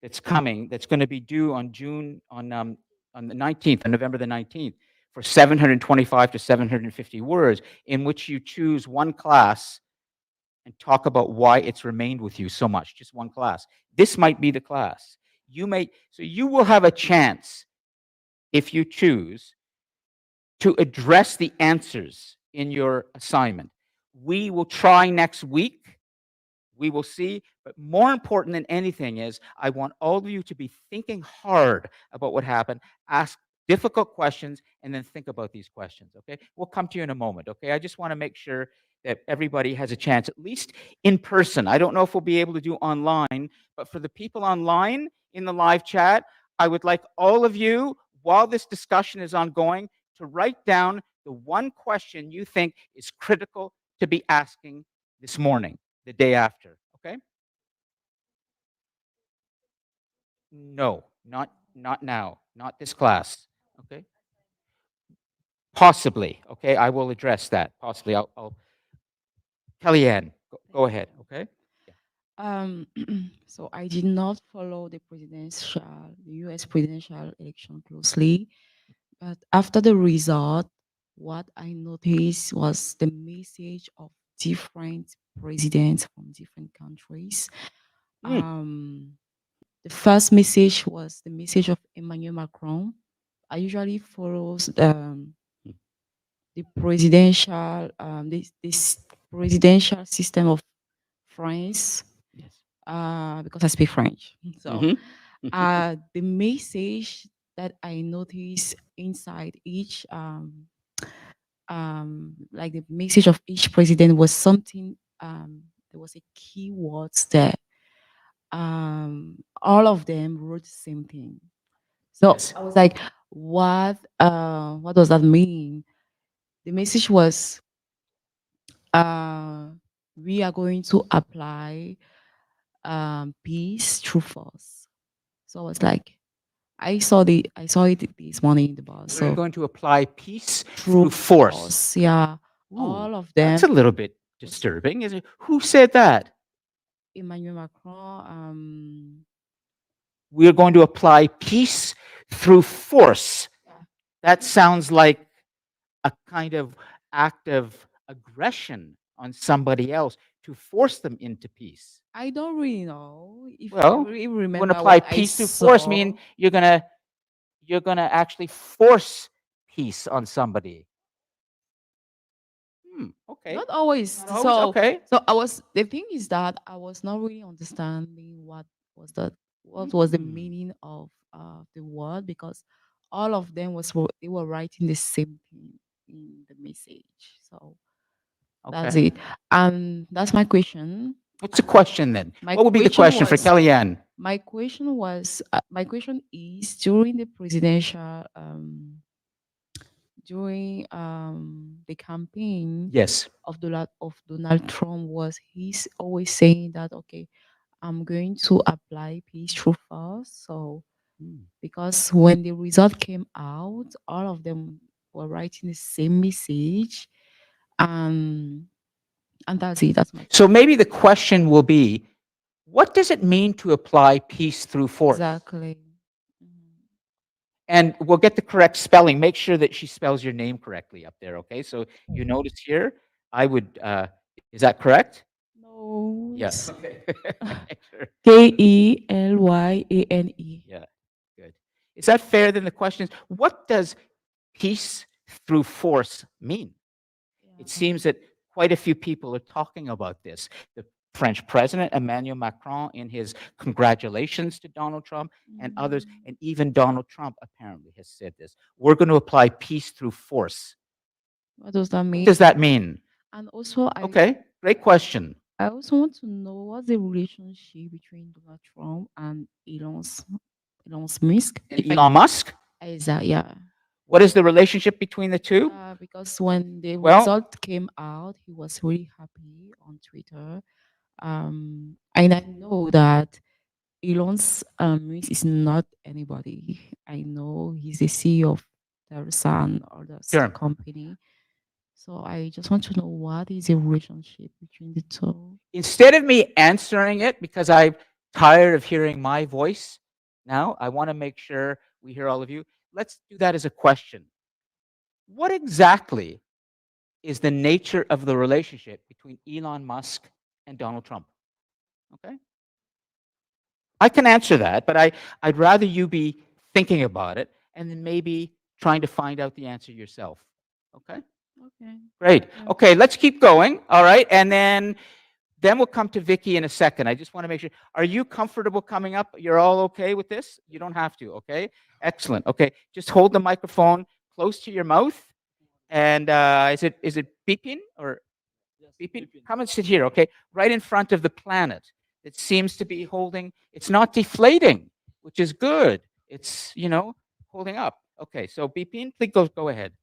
that's coming that's going to be due on the 19th, on November the 19th, for 725 to 750 words, in which you choose one class and talk about why it's remained with you so much. Just one class. This might be the class. So you will have a chance, if you choose, to address the answers in your assignment. We will try next week. We will see. But more important than anything is I want all of you to be thinking hard about what happened. Ask difficult questions and then think about these questions, okay? We'll come to you in a moment, okay? I just want to make sure that everybody has a chance, at least in person. I don't know if we'll be able to do online, but for the people online in the live chat, I would like all of you, while this discussion is ongoing, to write down the one question you think is critical to be asking this morning, the day after, okay? No, not now, not this class, okay? Possibly, okay? I will address that. Possibly, I'll Kellyanne, go ahead, okay? Um, so I did not follow the U.S. presidential election closely, but after the result, what I noticed was the message of different presidents from different countries. Hmm. The first message was the message of Emmanuel Macron. I usually follows the presidential this presidential system of France Yes. because I speak French. So Mhm. the message that I noticed inside each like the message of each president was something there was a key words that all of them wrote the same thing. So Yes. I was like, what does that mean? The message was uh we are going to apply peace through force. So I was like, I saw it this morning in the bus. We're So going to apply peace through through force. yeah, Ooh, all of that's them. a little bit disturbing, is it? Who said that? Emmanuel Macron. We're going to apply peace through force. That sounds like a kind of act of aggression on somebody else to force them into peace. I don't really know if I Well, really you're going to remember apply what I peace through force, mean saw. you're gonna actually force peace on somebody. Okay. Not always. Not always? Okay. So I was. The thing is that I was not really understanding was the what was the Mm. meaning of the word because all of them they were writing the same thing in the message. So that's Okay. it. And that's my question. What's the question then? My What would be the question for was Kellyanne? my question is during the presidential during the campaign Yes. of Donald Trump was he's always saying that okay, I'm going to apply peace through force. So because when the result came out, all of them were writing the same message, um, and that's it. That's my So maybe the question will be, what does it mean to apply peace through force? exactly. And we'll get the correct spelling. Make sure that she spells your name correctly up there, okay? So you notice here, I would, is that correct? No, Yes. it's Okay. Make sure. Kelyane. Yeah, good. Is that fair then the question is, what does peace through force mean? It seems that quite a few people are talking about this. The French president, Emmanuel Macron, in his congratulations to Donald Trump and others, and even Donald Trump apparently has said this. We're going to apply peace through force. What does that What mean? does that mean? And also, Okay, great question. I also want to know what's the relationship between Donald Trump and Elon's Musk. And Elon Musk? Yeah. What is the relationship between the two? Because when the Well- result came out, he was really happy on Twitter. And I know that Elon's Musk is not anybody. I know he's the CEO of Terra or the Sure. company. So I just want to know what is the relationship between the two. Instead of me answering it, because I'm tired of hearing my voice now, I want to make sure we hear all of you. Let's do that as a question. What exactly is the nature of the relationship between Elon Musk and Donald Trump? Okay. I can answer that, but I'd rather you be thinking about it and then maybe trying to find out the answer yourself. Okay. Okay. Great. Okay, let's keep going. All right. And then Then we'll come to Vicky in a second. I just want to make sure. Are you comfortable coming up? You're all okay with this? You don't have to, okay? Excellent. Okay. Just hold the microphone close to your mouth. And is it beeping or beeping? Come and sit here, okay? Right in front of the planet. It seems to be holding, it's not deflating, which is good. It's, holding up. Okay, so beeping, please go ahead.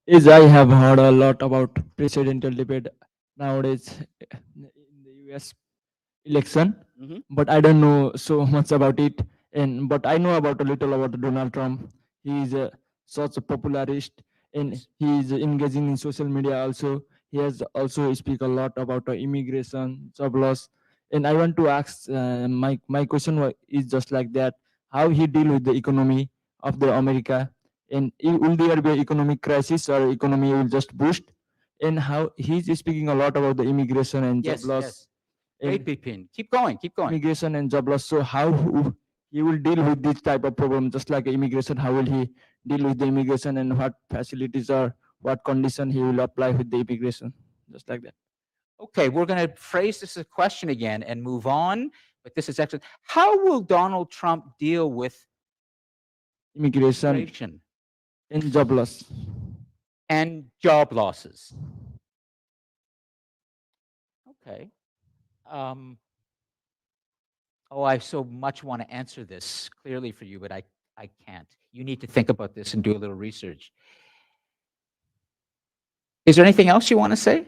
Is I have heard a lot about presidential debate nowadays in the US election, Mhm. but I don't know so much about it. And but I know about a little about Donald Trump. He is such a popularist, and Yes. he is engaging in social media also. He has also speak a lot about immigration, job loss. And I want to ask my question is just like that: how he deal with the economy of the America, and will there be economic crisis or economy will just boost? And how he's speaking a lot about the immigration and job Yes, loss yes. Great and beeping. Keep going, keep going. immigration and job loss. So how he will deal with this type of problem, just like immigration? How will he deal with the immigration, and what facilities or what condition he will apply with the immigration, just like that? Okay, we're going to phrase this as a question again and move on, but this is excellent. How will Donald Trump deal with Immigration immigration and job loss. and job losses? Okay. Um, oh, I so much want to answer this clearly for you, but I can't. You need to think about this and do a little research. Is there anything else you want to say?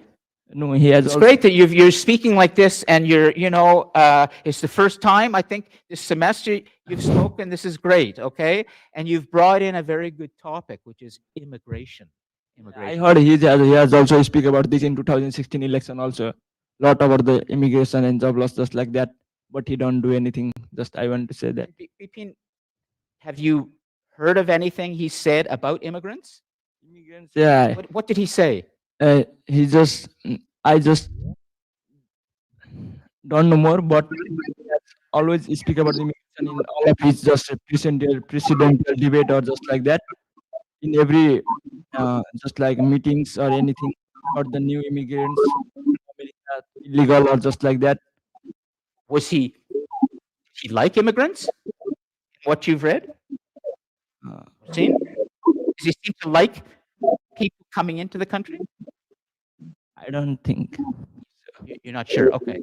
No, he has It's also great that you're speaking like this, and it's the first time I think this semester you've spoken. This is great, okay? And you've brought in a very good topic, which is immigration. I Immigration. heard he has also speak about this in 2016 election also. Lot about the immigration and job loss, just like that. But he don't do anything. Just I want to say that. Bipin, have you heard of anything he said about immigrants? Immigrants, yeah. What did he say? He just I just don't know more, but he has always speak about the immigration in all of his just presidential debate or just like that. In every just like meetings or anything about the new immigrants, America, illegal or just like that. Was he like immigrants? What you've read, Uh, seen? Does he seem to like people coming into the country? I don't think. You're not sure. Okay.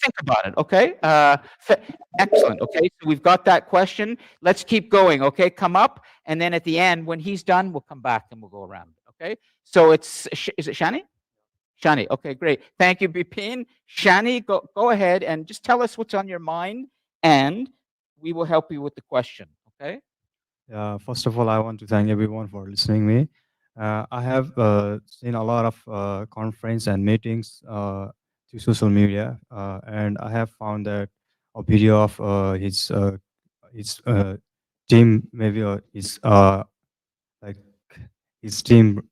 Think about it. Okay. Excellent. Okay. So we've got that question. Let's keep going. Okay. Come up. And then at the end, when he's done, we'll come back and we'll go around. Okay. So is it Shani? Shani. Okay. Great. Thank you, Bipin. Shani, go ahead and just tell us what's on your mind, and we will help you with the question. Okay. First of all, I want to thank everyone for listening me. I have seen a lot of conference and meetings through social media, and I have found that a video of his team, maybe his like his team.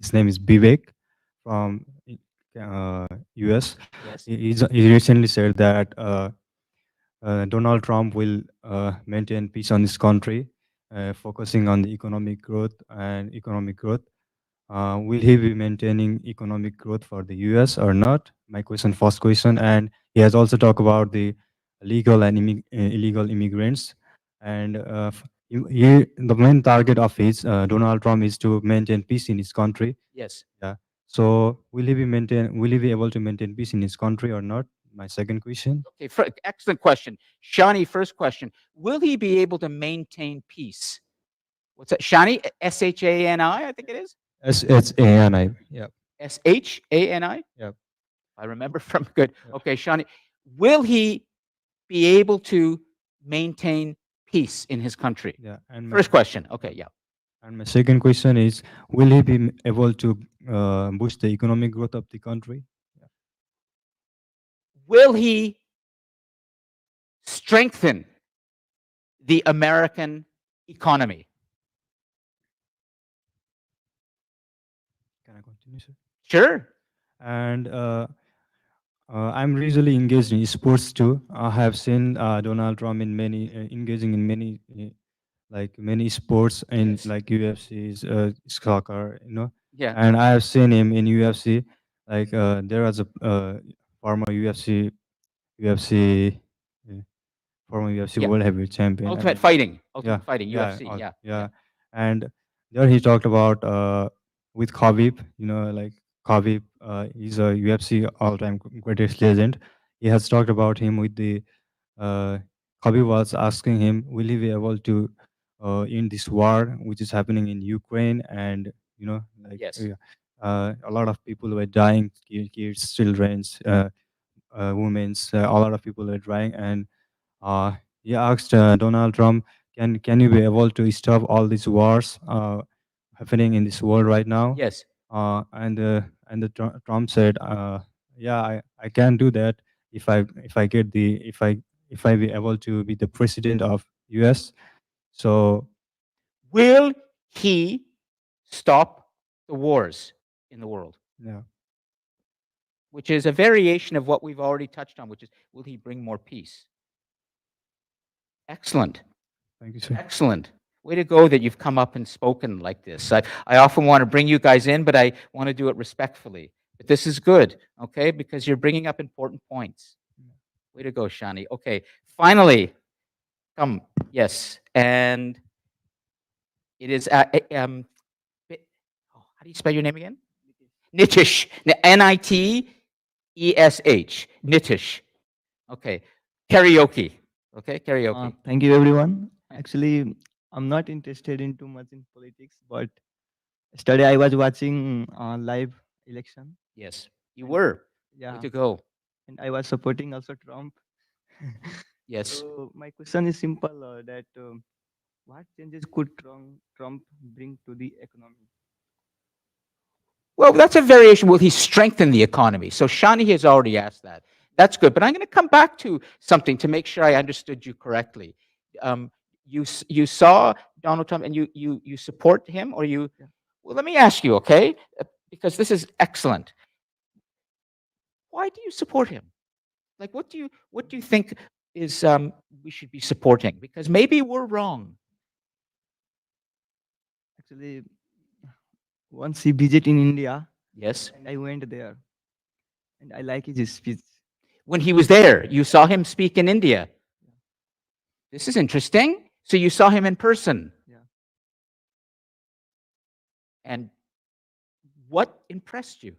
His name is Vivek from US. Yes. He recently said that Donald Trump will maintain peace on this country, focusing on the economic growth and economic growth. Will he be maintaining economic growth for the US or not? My question, first question. And he has also talked about the legal and illegal immigrants. And the main target of his Donald Trump is to maintain peace in his country. Yes. Yeah. So will he be able to maintain peace in his country or not? My second question. Okay. Excellent question. Shani, first question. Will he be able to maintain peace? What's that? Shani? Shani, I think it is. SHANI. Yeah. Shani? Yep. I remember from good. Yep. Okay, Shani. Will he be able to maintain peace in his country? Yeah. And First question. Okay, yeah. and my second question is, will he be able to boost the economic growth of the country? Yeah. Will he strengthen the American economy? Can I continue, sir? Sure. And I'm usually engaged in sports too. I have seen Donald Trump in many engaging in many like many sports in Yes. like UFC's soccer, Yeah. And I have seen him in UFC. Like there was a former UFC, uh, former UFC Yeah. world heavyweight champion. Ultimate And Fighting, yeah, Ultimate Fighting, yeah, UFC. Yeah, yeah. And there he talked about with Khabib, like Khabib is a UFC all-time greatest legend. He has talked about him with the uh, Khabib was asking him, will he be able to end this war which is happening in Ukraine? And like Yes. a lot of people were dying, kids, children, women's, a lot of people were dying, and uh, he asked Donald Trump, can you be able to stop all these wars happening in this world right now? Yes. Trump said, yeah, I can do that if I get the if I be able to be the president of US. So Will he stop the wars in the world? yeah, Which is a variation of what we've already touched on, which is, will he bring more peace? Excellent. thank you, sir. Excellent. Way to go that you've come up and spoken like this. I often want to bring you guys in, but I want to do it respectfully. But this is good, okay? Because you're bringing up important points. Way to go, Shani. Okay, finally, come. Yes, and it is how do you spell your name again? Nitish. Nitesh. Nitish. Okay. Karaoke. Okay, karaoke. Thank you, everyone. Actually, I'm not interested in too much in politics, but yesterday I was watching live election. Yes, you and- were. Yeah, Way to go. and I was supporting also Trump. Yes. So my question is simple: that what changes could Trump bring to the economy? Well, that's a variation. Will he strengthen the economy? So Shani has already asked that. That's good. But I'm going to come back to something to make sure I understood you correctly. You saw Donald Trump and you support him, or you? Yeah. Well, let me ask you, okay? Because this is excellent. Why do you support him? Like, what do you think is we should be supporting? Because maybe we're wrong. Actually, once he visit in India, Yes. and I went there, and I like his speech. When he was there, you saw him speak in India. This is interesting. So you saw him in person. Yeah. And what impressed you?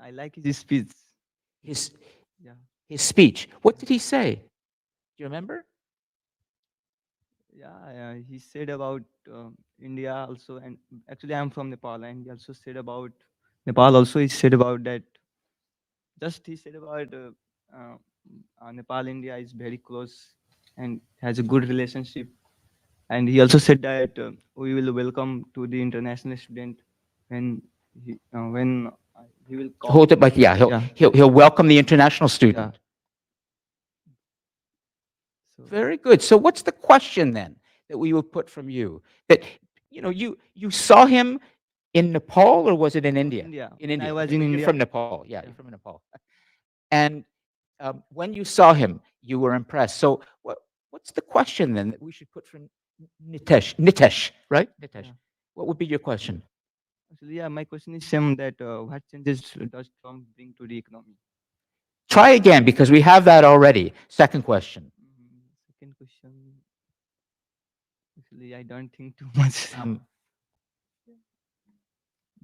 I like his speech. His Yeah. his speech. What did he say? Do you remember? Yeah, he said about India also, and actually I'm from Nepal, and he also said about Nepal. Also, he said about that. Just he said about uh, Nepal, India is very close and has a good relationship. And he also said that we will welcome to the international student when he will come. Hold it like, yeah, he'll welcome the international student. So, Very good. So what's the question then that we would put from you? That you saw him in Nepal, or was it in India? India. In When India. I was Okay, in but India. You're from Nepal. Yeah, you're from Nepal. And when you saw him, you were impressed. So what's the question then that we should put from Nitesh? Nitesh, right? Nitesh. Yeah. What would be your question? Actually, yeah, my question is same that what changes does Trump bring to the economy? Try again, because we have that already. Second question. Second question. Actually, I don't think too much.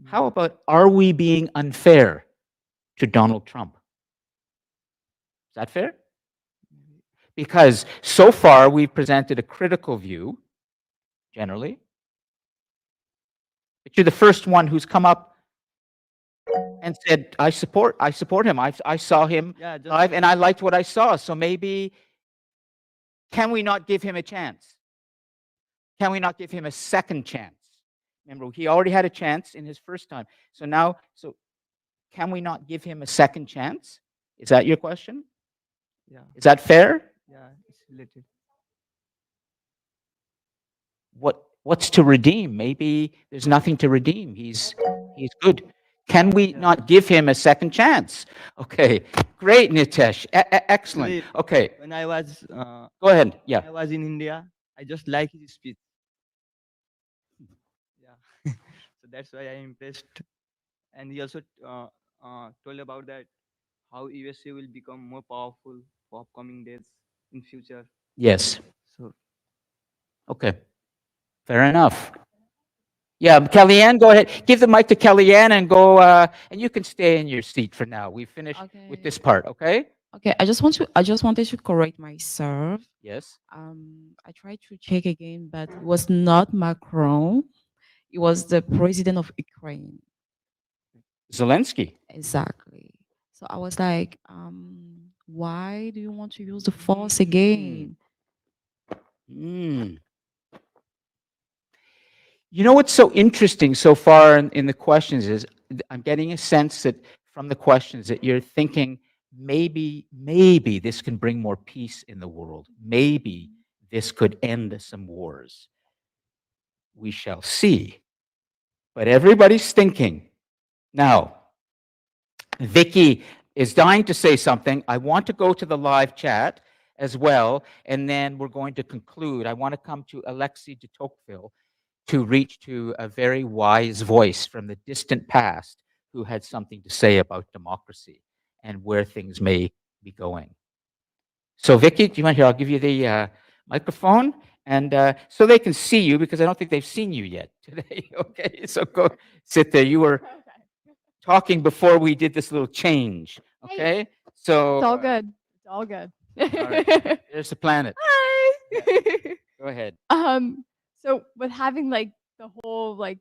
How about, are we being unfair to Donald Trump? Is that fair? Because so far we've presented a critical view, generally. But you're the first one who's come up and said, I support him. I saw him Yeah, just live and I liked what I saw. So maybe, can we not give him a chance? Can we not give him a second chance? Remember, he already had a chance in his first time. So now, can we not give him a second chance? Is that your question? yeah, Is that fair? yeah, it's related. What's to redeem? Maybe there's nothing to redeem. He's good. Can we not give him a second chance? Okay, great, Nitesh. Excellent. Actually, Okay, when I was go ahead. Yeah. when I was in India, I just like his speech. Yeah, so that's why I impressed. And he also told about that how USA will become more powerful for upcoming days in future. Yes. So Okay. Fair enough. Yeah, Kellyanne, go ahead. Give the mic to Kellyanne and go, and you can stay in your seat for now. We finished with Okay. this part, okay? Okay, I just wanted to correct myself. Yes. I tried to check again, but it was not Macron. It was the president of Ukraine. Zelensky. Exactly. So I was like, why do you want to use the force Mm. again? Mm. You know what's so interesting so far in the questions is I'm getting a sense that from the questions that you're thinking maybe this can bring more peace in the world. Maybe this could end some wars. We shall see. But everybody's thinking. Now, Vicky is dying to say something. I want to go to the live chat as well, and then we're going to conclude. I want to come to Alexei de Tocqueville to reach to a very wise voice from the distant past who had something to say about democracy and where things may be going. So, Vicky, do you want to hear? I'll give you the microphone, and so they can see you because I don't think they've seen you yet today. Okay, so go sit there. You were talking before we did this little change. Hey. Okay, so It's all good. It's all good. all right, there's the planet. Hi. Go ahead. So with having like the whole like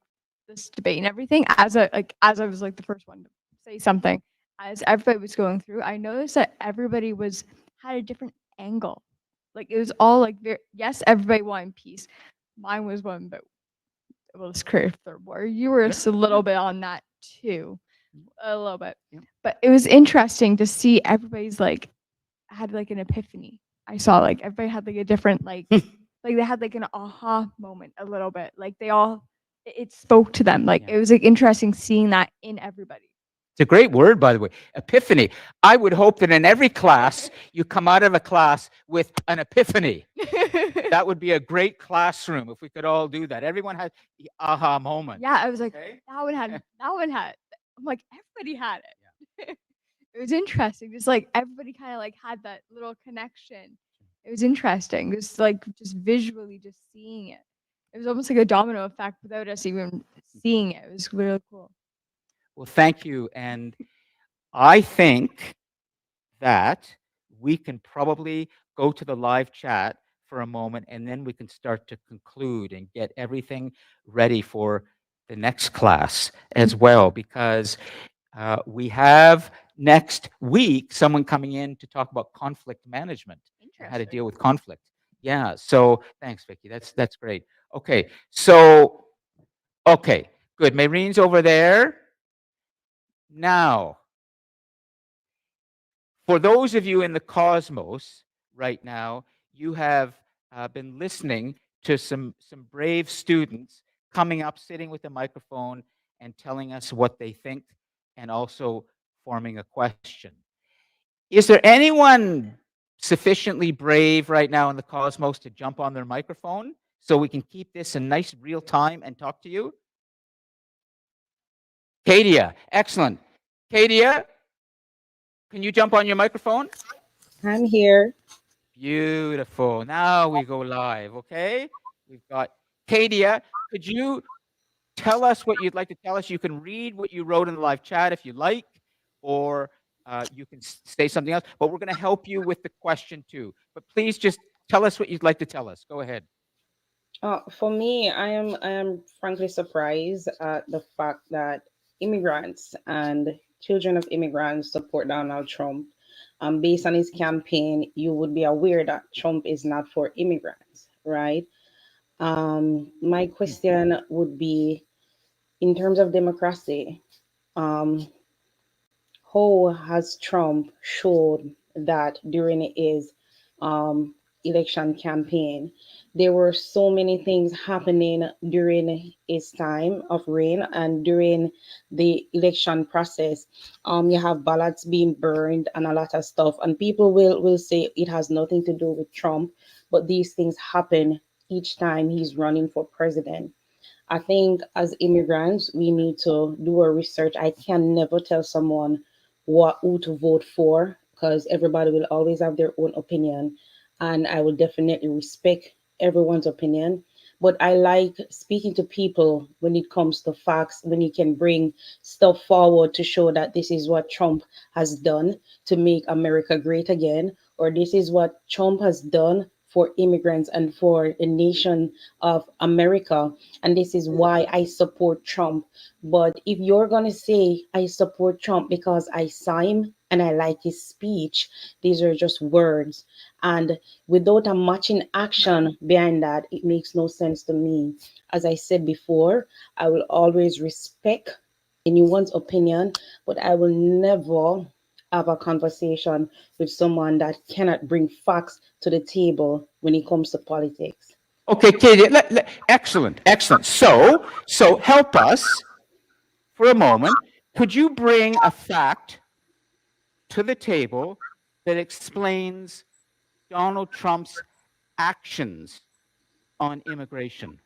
this debate and everything, as I was like the first one to say something, as everybody was going through, I noticed that everybody was had a different angle. Like it was all like very, yes, everybody wanted peace. Mine was one, but well, let's create a third war. You were just a little bit on that too, a little bit. Yeah. But it was interesting to see everybody's like had like an epiphany. I saw like everybody had like a different like like they had like an aha moment a little bit. Like they all it spoke to them. Like Yeah. it was like interesting seeing that in everybody. It's a great word, by the way, epiphany. I would hope that in every class, you come out of a class with an epiphany. That would be a great classroom if we could all do that. Everyone had the aha moment. Yeah, I was like, Okay. that one had I'm like, everybody had it. It was interesting. Just like everybody kind of like had that little connection. It was interesting. Just visually just seeing it. It was almost like a domino effect without us even seeing it. It was really cool. Well, thank you. And I think that we can probably go to the live chat for a moment and then we can start to conclude and get everything ready for the next class as well because we have next week someone coming in to talk about conflict management and how to deal with conflict. Yeah, so thanks, Vicky. That's great. Okay, so okay, good. Mayrene's over there. Now, for those of you in the cosmos right now, you have been listening to some brave students coming up, sitting with a microphone, and telling us what they think, and also forming a question. Is there anyone sufficiently brave right now in the cosmos to jump on their microphone so we can keep this in nice real time and talk to you? Kadia, excellent. Kadia, can you jump on your microphone? I'm here. Beautiful. Now we go live, okay? We've got Kadia. Could you tell us what you'd like to tell us? You can read what you wrote in the live chat if you like, or you can say something else, but we're going to help you with the question too. But please just tell us what you'd like to tell us. Go ahead. For me, I am frankly surprised at the fact that immigrants and children of immigrants support Donald Trump. Based on his campaign, you would be aware that Trump is not for immigrants, right? My question would be, in terms of democracy, um, how has Trump showed that during his um, election campaign? There were so many things happening during his time of reign and during the election process. You have ballots being burned and a lot of stuff, and people will say it has nothing to do with Trump, but these things happen each time he's running for president. I think as immigrants, we need to do our research. I can never tell someone who to vote for because everybody will always have their own opinion, and I will definitely respect everyone's opinion. But I like speaking to people when it comes to facts, when you can bring stuff forward to show that this is what Trump has done to make America great again, or this is what Trump has done for immigrants and for the nation of America, and this is why I support Trump. But if you're gonna say I support Trump because I saw him and I like his speech, these are just words. And without a matching action behind that, it makes no sense to me. As I said before, I will always respect anyone's opinion, but I will never have a conversation with someone that cannot bring facts to the table when it comes to politics. Okay, Katie, excellent, excellent. So help us for a moment. Could you bring a fact to the table that explains Donald Trump's actions on immigration?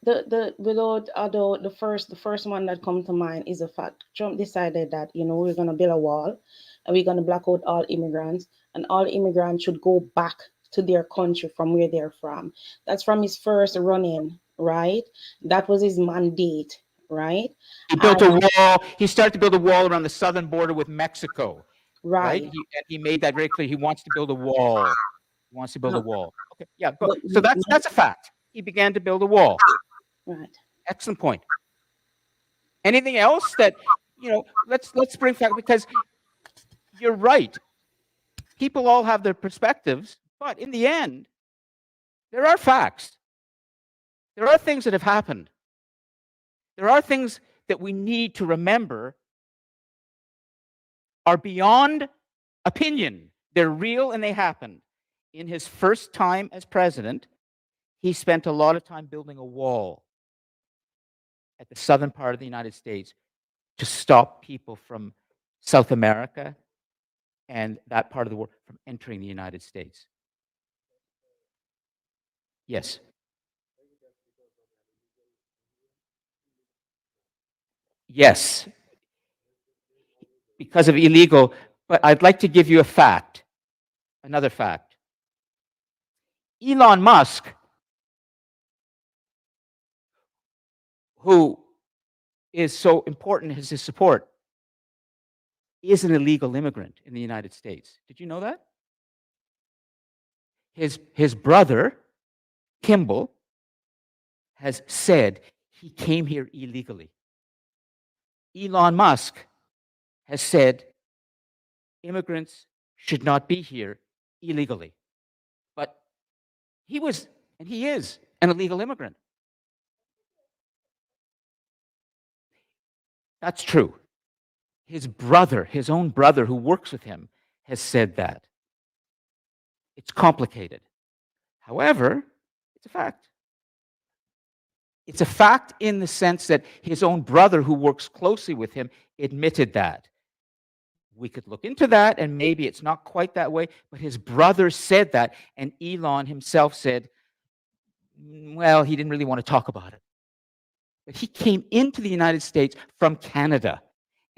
The without although the first one that comes to mind is the fact Trump decided that we're gonna build a wall and we're gonna block out all immigrants, and all immigrants should go back to their country from where they're from. That's from his first run-in, right? That was his mandate, right? He built a wall. He started to build a wall around the southern border with Mexico, right? Right. He made that very clear. He wants to build a wall. He wants to build a No, wall. Okay, yeah, go. but So that's a fact. He began to build a wall. right. Excellent point. Anything else that let's bring fact, because you're right. People all have their perspectives, but in the end, there are facts. There are things that have happened. There are things that we need to remember are beyond opinion. They're real and they happened. In his first time as president, he spent a lot of time building a wall at the southern part of the United States to stop people from South America and that part of the world from entering the United States. Yes. Yes, because of illegal, but I'd like to give you a fact, another fact. Elon Musk, who is so important as his support, is an illegal immigrant in the United States. Did you know that? His brother, Kimball, has said he came here illegally. Elon Musk has said immigrants should not be here illegally. But he was, and he is, an illegal immigrant. That's true. His brother, his own brother who works with him, has said that. It's complicated. However, it's a fact. It's a fact in the sense that his own brother who works closely with him admitted that. We could look into that, and maybe it's not quite that way, but his brother said that, and Elon himself said, well, he didn't really want to talk about it. But he came into the United States from Canada,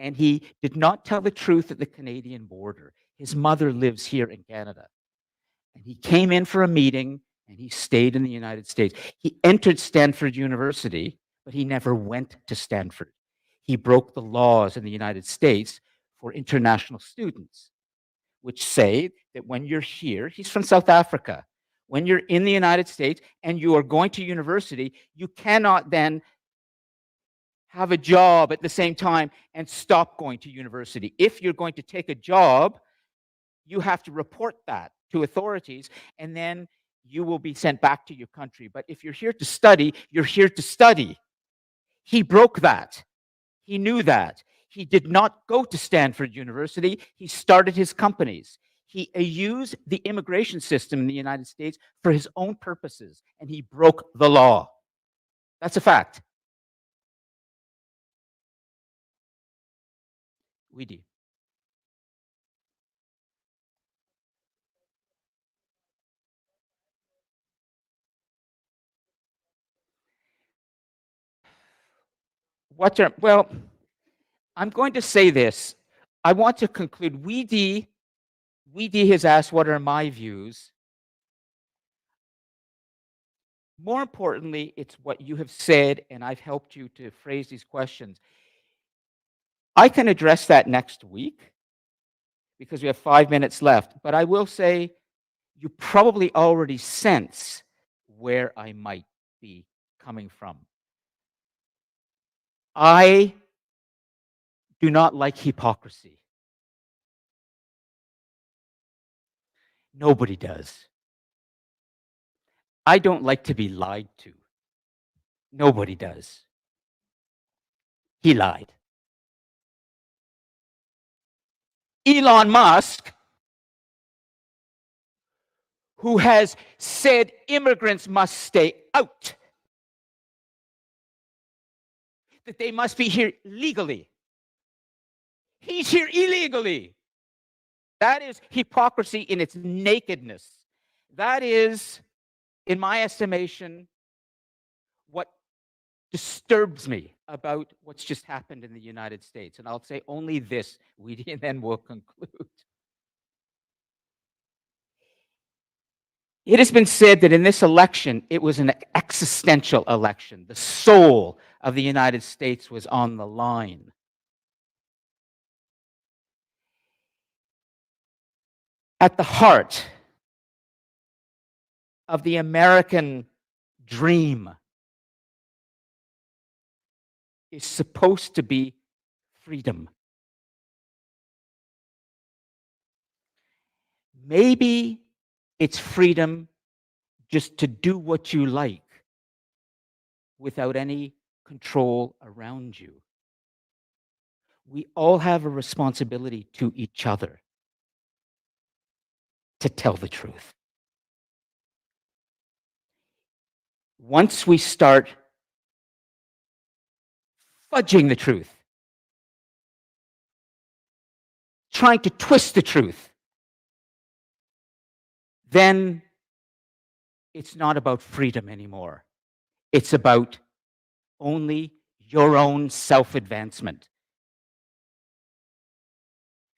and he did not tell the truth at the Canadian border. His mother lives here in Canada. And he came in for a meeting, and he stayed in the United States. He entered Stanford University, but he never went to Stanford. He broke the laws in the United States for international students, which say that when you're here, he's from South Africa, when you're in the United States and you are going to university, you cannot then have a job at the same time and stop going to university. If you're going to take a job, you have to report that to authorities, and then you will be sent back to your country. But if you're here to study, you're here to study. He broke that. He knew that. He did not go to Stanford University. He started his companies. He used the immigration system in the United States for his own purposes, and he broke the law. That's a fact. We do. What term? Well, I'm going to say this. I want to conclude. Weedy has asked, what are my views? More importantly, it's what you have said, and I've helped you to phrase these questions. I can address that next week because we have 5 minutes left, but I will say you probably already sense where I might be coming from. I do not like hypocrisy. Nobody does. I don't like to be lied to. Nobody does. He lied. Elon Musk, who has said immigrants must stay out, that they must be here legally. He's here illegally. That is hypocrisy in its nakedness. That is, in my estimation, what disturbs me about what's just happened in the United States. And I'll say only this, Weedy, and then we'll conclude. It has been said that in this election, it was an existential election. The soul of the United States was on the line. At the heart of the American dream is supposed to be freedom. Maybe it's freedom just to do what you like without any control around you. We all have a responsibility to each other to tell the truth. Once we start fudging the truth, trying to twist the truth, then it's not about freedom anymore. It's about only your own self-advancement.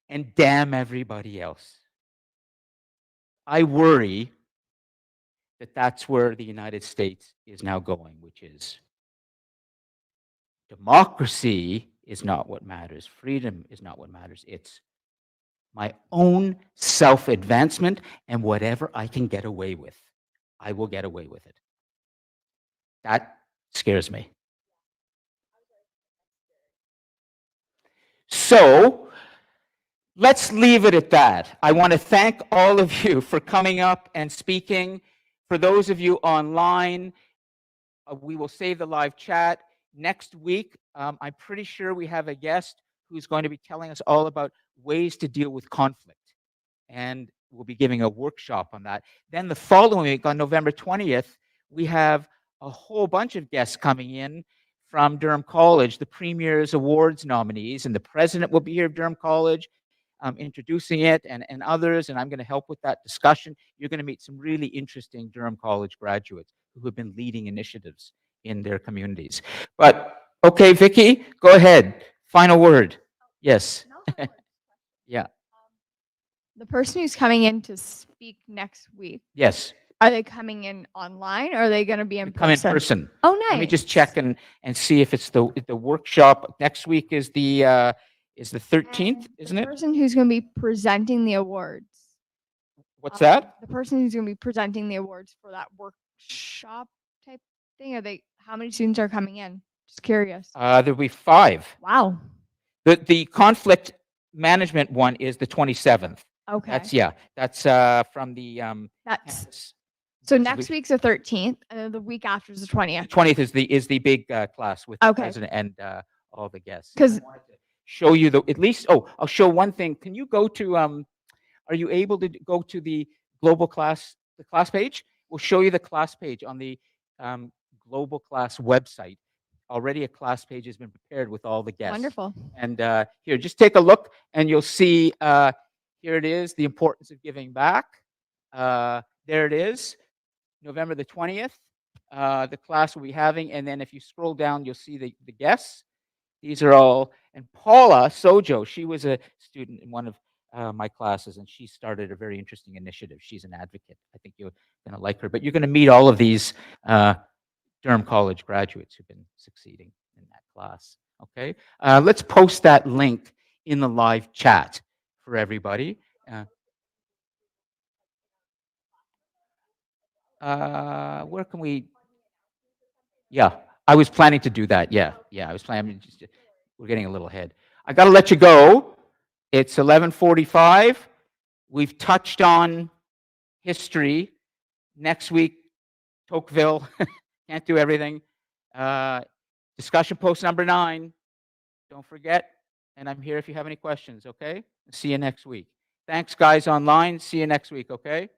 And damn everybody else. I worry that that's where the United States is now going, which is democracy is not what matters. Freedom is not what matters. It's my own self-advancement, and whatever I can get away with, I will get away with it. That scares me. So let's leave it at that. I want to thank all of you for coming up and speaking. For those of you online, we will save the live chat. Next week, I'm pretty sure we have a guest who's going to be telling us all about ways to deal with conflict. And we'll be giving a workshop on that. Then the following week, on November 20th, we have a whole bunch of guests coming in from Durham College, the Premier's Awards nominees, and the president will be here at Durham College, introducing it, and others, and I'm going to help with that discussion. You're going to meet some really interesting Durham College graduates who have been leading initiatives in their communities. But, okay, Vicky, go ahead. Final word. Yes. Yeah. The person who's coming in to speak next week, Yes. are they coming in online or are they going to be in Come in person? person. Oh, nice. Let me just check and see if it's the workshop. Next week is the 13th, isn't The it? person who's going to be presenting the awards. What's that? The person who's going to be presenting the awards for that workshop type thing. How many students are coming in? Just curious. There'll be 5. Wow. The conflict management one is the 27th. Okay. That's from the That's campus. so next week's the 13th, and then the week after is the 20th. 20th is the big class with the Okay. president and all the guests. 'Cause- I wanted to show you at least. Oh, I'll show one thing. Can you go to are you able to go to the class page? We'll show you the class page on the global class website. Already a class page has been prepared with all the guests. Wonderful. And here, just take a look and you'll see, here it is, the importance of giving back. There it is, November the 20th. The class we'll be having. And then if you scroll down, you'll see the guests. These are all, and Paula Sojo, she was a student in one of my classes, and she started a very interesting initiative. She's an advocate. I think you're going to like her, but you're going to meet all of these Durham College graduates who've been succeeding in that class. Okay, let's post that link in the live chat for everybody. Where can we? Yeah, I was planning to do that. Yeah, I was planning. We're getting a little ahead. I got to let you go. It's 11:45. We've touched on history. Next week, Tocqueville. Can't do everything. Discussion post number 9. Don't forget. And I'm here if you have any questions, okay? See you next week. Thanks, guys online. See you next week, okay?